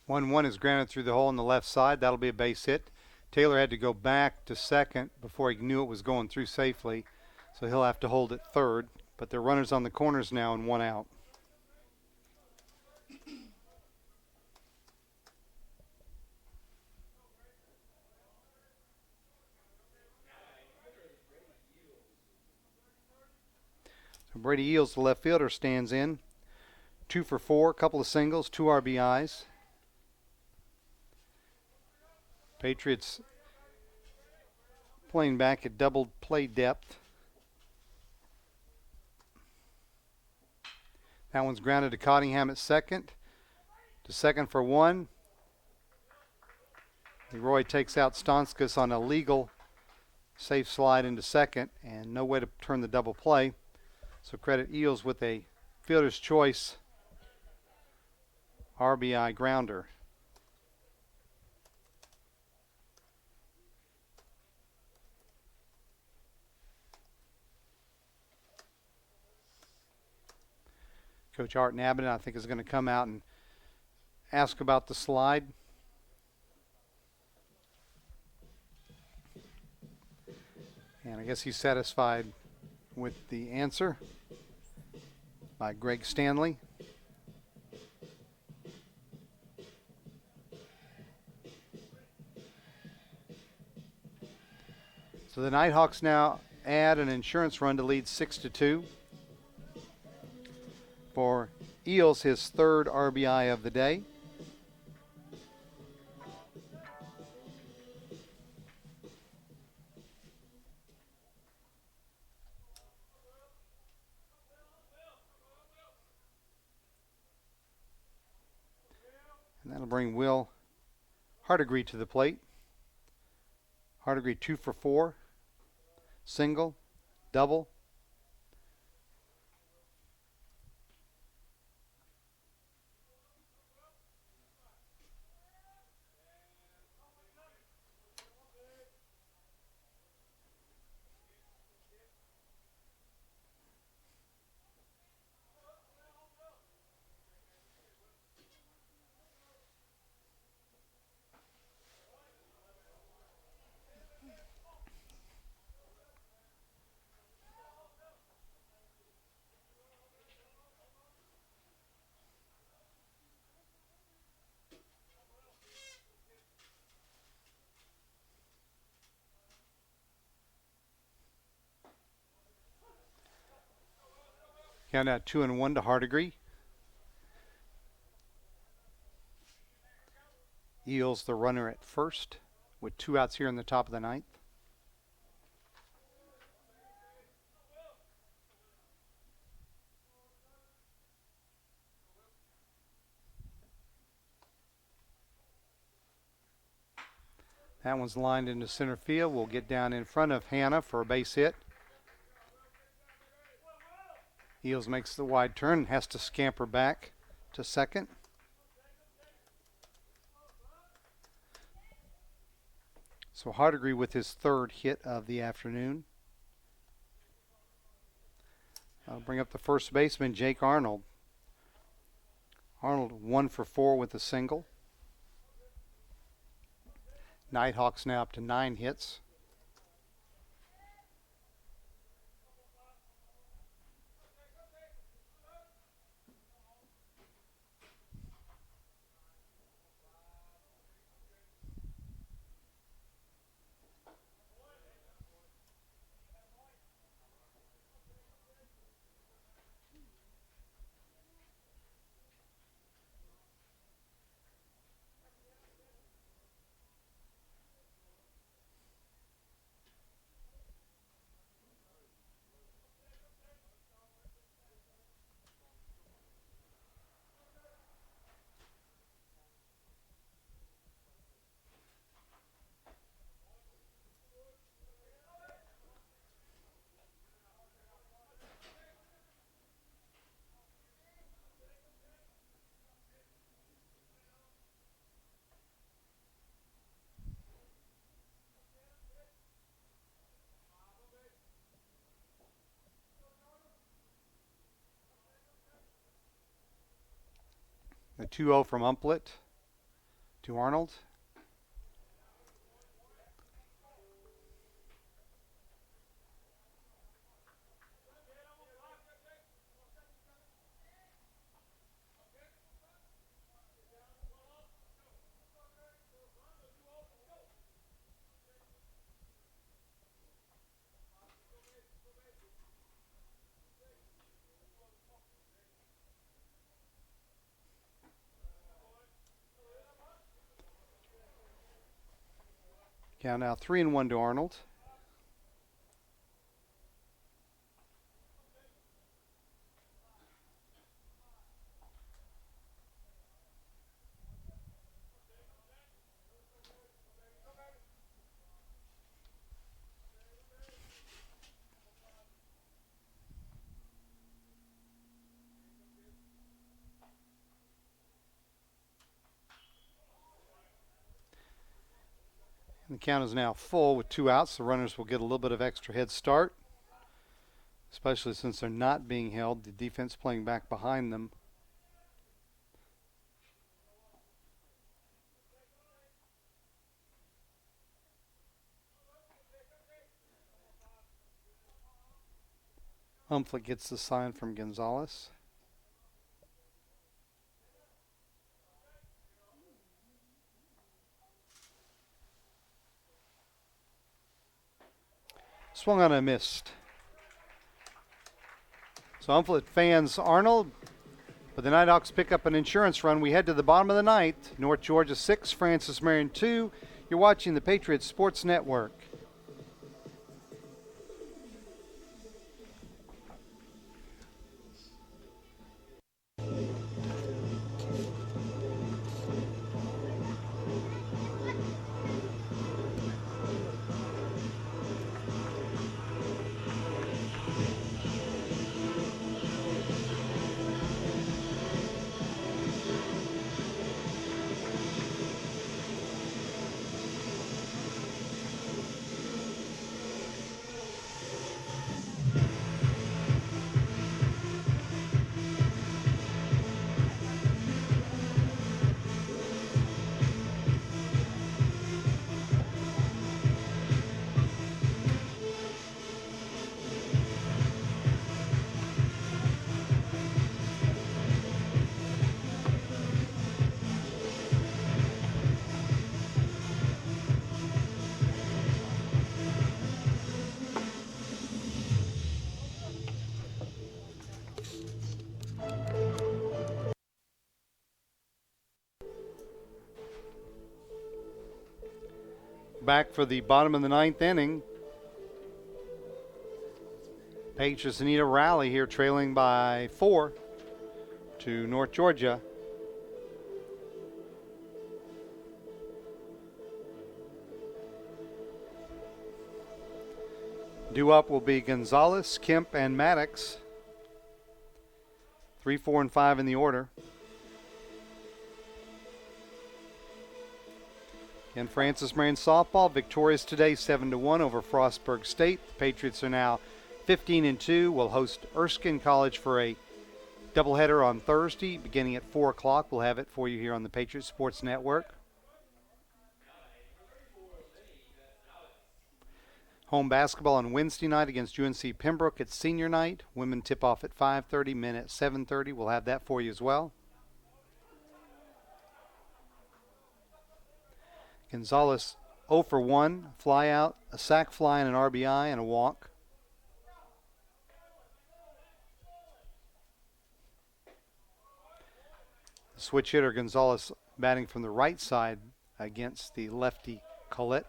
One is grounded through the hole on the left side. That'll be a base hit. Taylor had to go back to second before he knew it was going through safely, so he'll have to hold it third. But there are runners on the corners now and 1 out. Brady Eels, the left fielder, stands in. 2 for 4, a couple of singles, 2 RBIs. Patriots playing back at double play depth. That one's grounded to Cottingham at second. To second for 1. Leroy takes out Stonskas on a legal safe slide into second, and no way to turn the double play. So credit Eels with a fielder's choice RBI grounder. Coach Art Abbott, I think, is going to come out and ask about the slide. And I guess he's satisfied with the answer by Greg Stanley. So the Nighthawks now add an insurance run to lead 6-2. For Eels, his third RBI of the day. And that'll bring Will Hardigree to the plate. Hardigree 2 for 4. Single, double. Count out 2-1 to Hardigree. Eels the runner at first with 2 outs here in the top of the ninth. That one's lined into center field. We'll get down in front of Hannah for a base hit. Eels makes the wide turn, has to scamper back to second. So Hardigree with his third hit of the afternoon. I'll bring up the first baseman, Jake Arnold. Arnold 1 for 4 with a single. Nighthawks now up to 9 hits. The 2-0 from Umplett to Arnold. Count now 3-1 to Arnold. And the count is now full with 2 outs. The runners will get a little bit of extra head start, especially since they're not being held. The defense playing back behind them. Humphrey gets the sign from Gonzalez. Swung on and missed. So Humphrey fans Arnold, but the Nighthawks pick up an insurance run. We head to the bottom of the ninth. North Georgia 6, Francis Marion 2. You're watching the Patriots Sports Network. Back for the bottom of the ninth inning. Patriots need a rally here, trailing by 4 to North Georgia. Due up will be Gonzalez, Kemp, and Maddox. 3, 4, and 5 in the order. And Francis Marion softball victorious today 7-1 over Frostburg State. The Patriots are now 15-2. Will host Erskine College for a doubleheader on Thursday beginning at 4 o'clock. We'll have it for you here on the Patriots Sports Network. Home basketball on Wednesday night against UNC Pembroke. It's senior night. Women tip off at 5:30, men at 7:30. We'll have that for you as well. Gonzalez 0 for 1, fly out, a sac fly, and an RBI, and a walk. The switch hitter Gonzalez batting from the right side against the lefty Collette.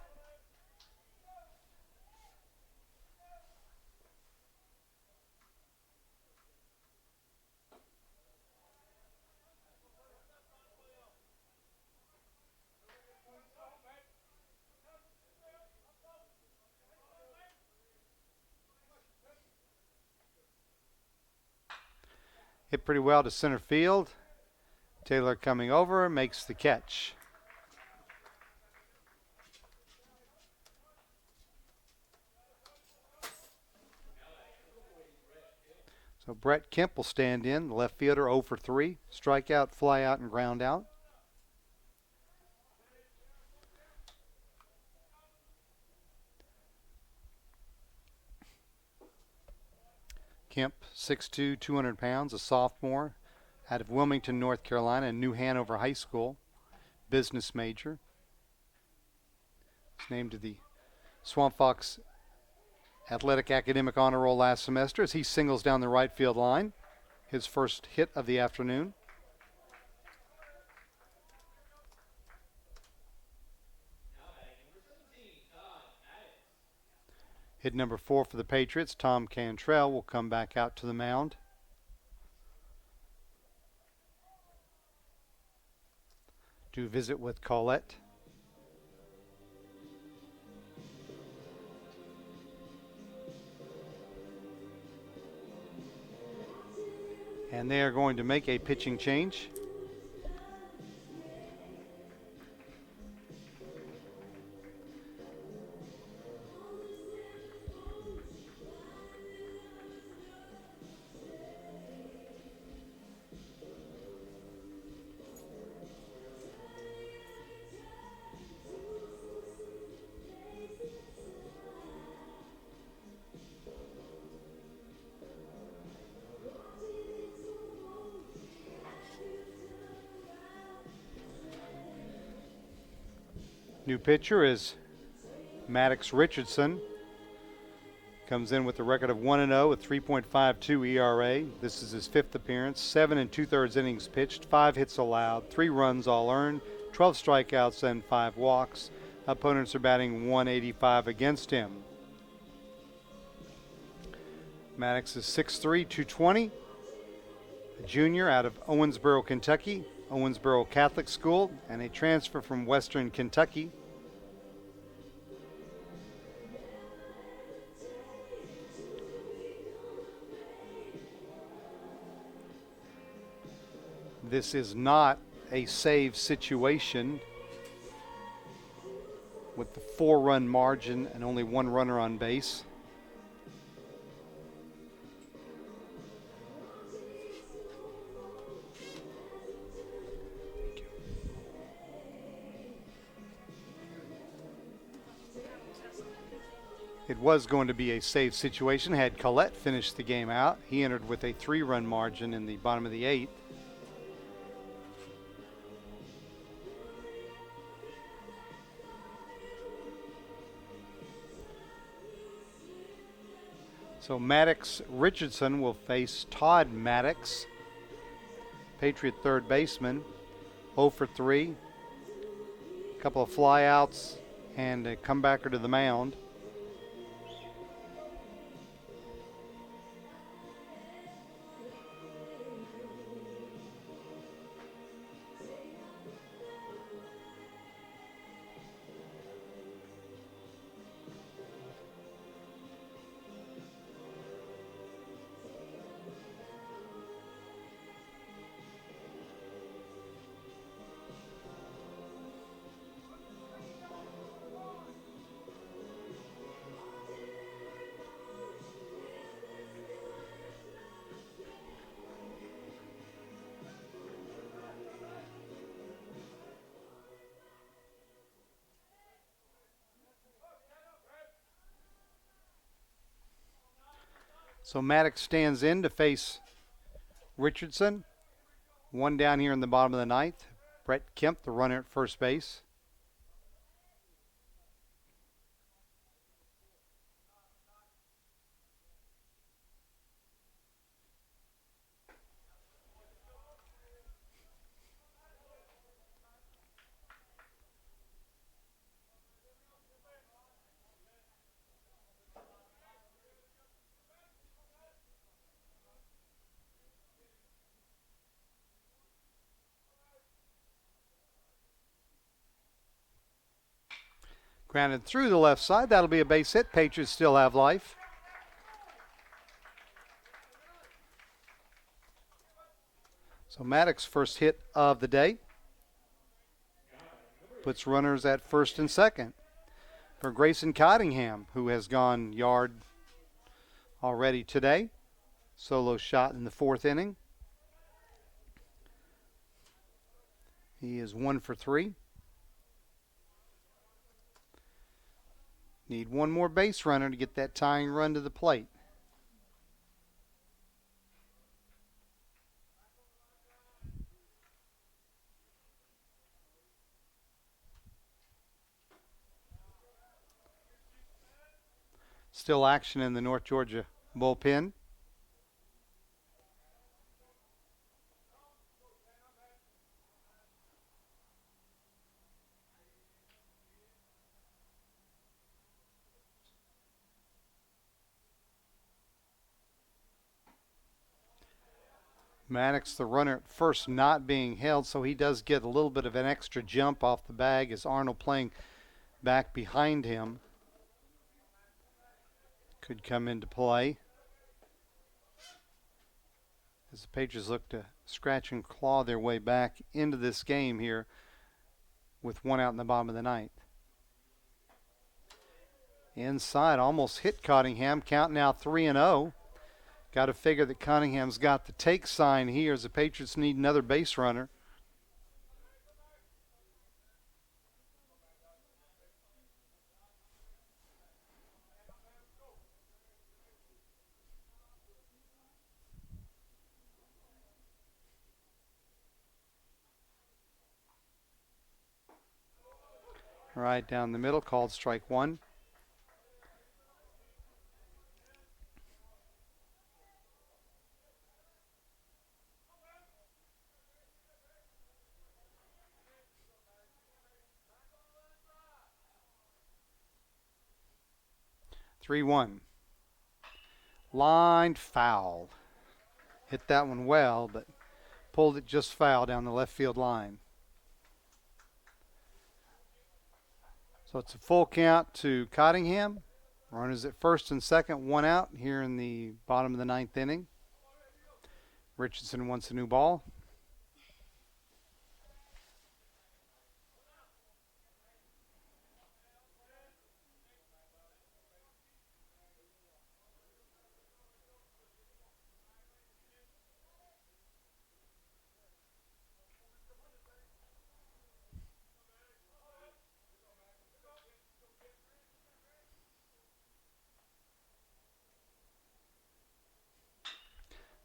Hit pretty well to center field. Taylor coming over, makes the catch. So Brett Kemp will stand in, the left fielder 0 for 3. Strikeout, fly out, and ground out. Kemp, 6'2", 200 pounds, a sophomore out of Wilmington, North Carolina, and New Hanover High School, business major. He's named to the Swamp Fox Athletic Academic Honor Roll last semester as he singles down the right field line. His first hit of the afternoon. Hit number 4 for the Patriots, Tom Cantrell, will come back out to the mound. To visit with Colette. And they are going to make a pitching change. New pitcher is Maddox Richardson. Comes in with a record of 1-0 with 3.52 ERA. This is his 5th appearance. 7 2/3 innings pitched, 5 hits allowed, 3 runs all earned, 12 strikeouts and 5 walks. Opponents are batting .185 against him. Maddox is 6'3", 220. A junior out of Owensboro, Kentucky. Owensboro Catholic School, and a transfer from Western Kentucky. This is not a save situation with the 4-run margin and only 1 runner on base. It was going to be a save situation had Collette finished the game out. He entered with a 3-run margin in the bottom of the 8th. So Maddox Richardson will face Todd Maddox, Patriot third baseman, 0 for 3. A couple of flyouts and a comebacker to the mound. So Maddox stands in to face Richardson. 1 down here in the bottom of the 9th. Brett Kemp, the runner at first base. Grounded through the left side. That'll be a base hit. Patriots still have life. So Maddox, first hit of the day. Puts runners at first and second. For Grayson Cottingham, who has gone yard already today. Solo shot in the 4th inning. He is 1 for 3. Need one more base runner to get that tying run to the plate. Still action in the North Georgia bullpen. Maddox, the runner at first, not being held, so he does get a little bit of an extra jump off the bag as Arnold playing back behind him could come into play as the Patriots look to scratch and claw their way back into this game here with one out in the bottom of the ninth. Inside, almost hit Cottingham. Count now 3-0. Got to figure that Cottingham's got the take sign here as the Patriots need another base runner. Right down the middle, called strike one. Three one. Lined foul. Hit that one well, but pulled it just foul down the left field line. So it's a full count to Cottingham. Runners at first and second, one out here in the bottom of the ninth inning. Richardson wants a new ball.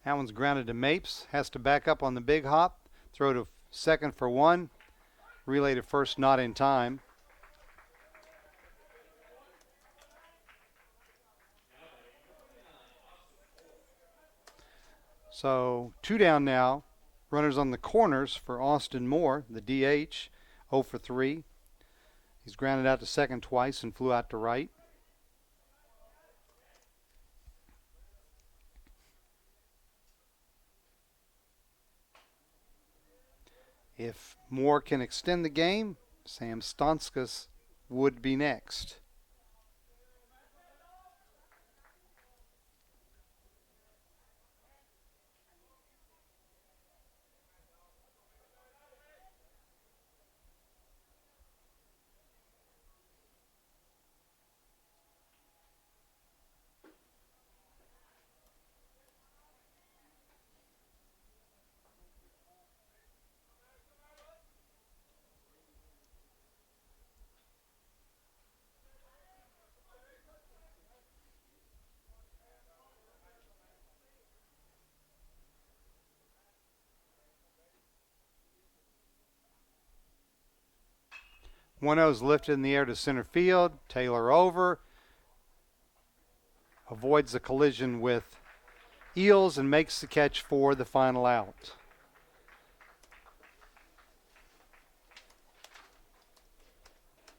That one's grounded to Mapes. Has to back up on the big hop. Throw to second for one. Relay to first, not in time. So 2 down now. Runners on the corners for Austin Moore, the DH, 0 for 3. He's grounded out to second twice and flew out to right. If Moore can extend the game, Sam Stonskas would be next. One O's lifted in the air to center field. Taylor over. Avoids the collision with Eels and makes the catch for the final out.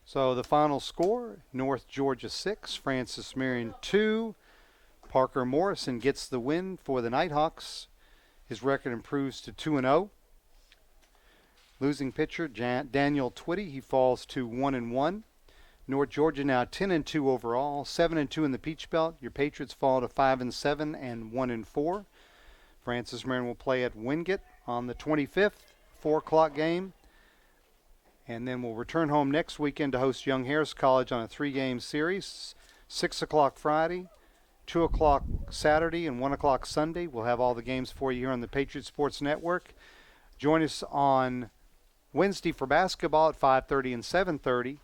So the final score, North Georgia 6, Francis Marion 2. Parker Morrison gets the win for the Nighthawks. His record improves to 2-0. Losing pitcher Daniel Twitty, he falls to 1-1. North Georgia now 10-2 overall, 7-2 in the Peach Belt. Your Patriots fall to 5-7 and 1-4. Francis Marion will play at Wingate on the 25th, 4 o'clock game. And then we'll return home next weekend to host Young Harris College on a 3-game series. 6 o'clock Friday, 2 o'clock Saturday, and 1 o'clock Sunday. We'll have all the games for you here on the Patriot Sports Network. Join us on Wednesday for basketball at 5:30 and 7:30.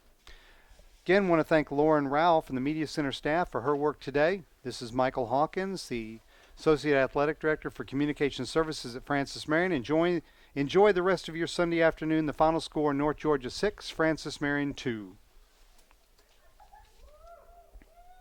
Again, want to thank Lauren Ralph and the Media Center staff for her work today. This is Michael Hawkins, the Associate Athletic Director for Communication Services at Francis Marion. Enjoy the rest of your Sunday afternoon. The final score, North Georgia 6, Francis Marion 2.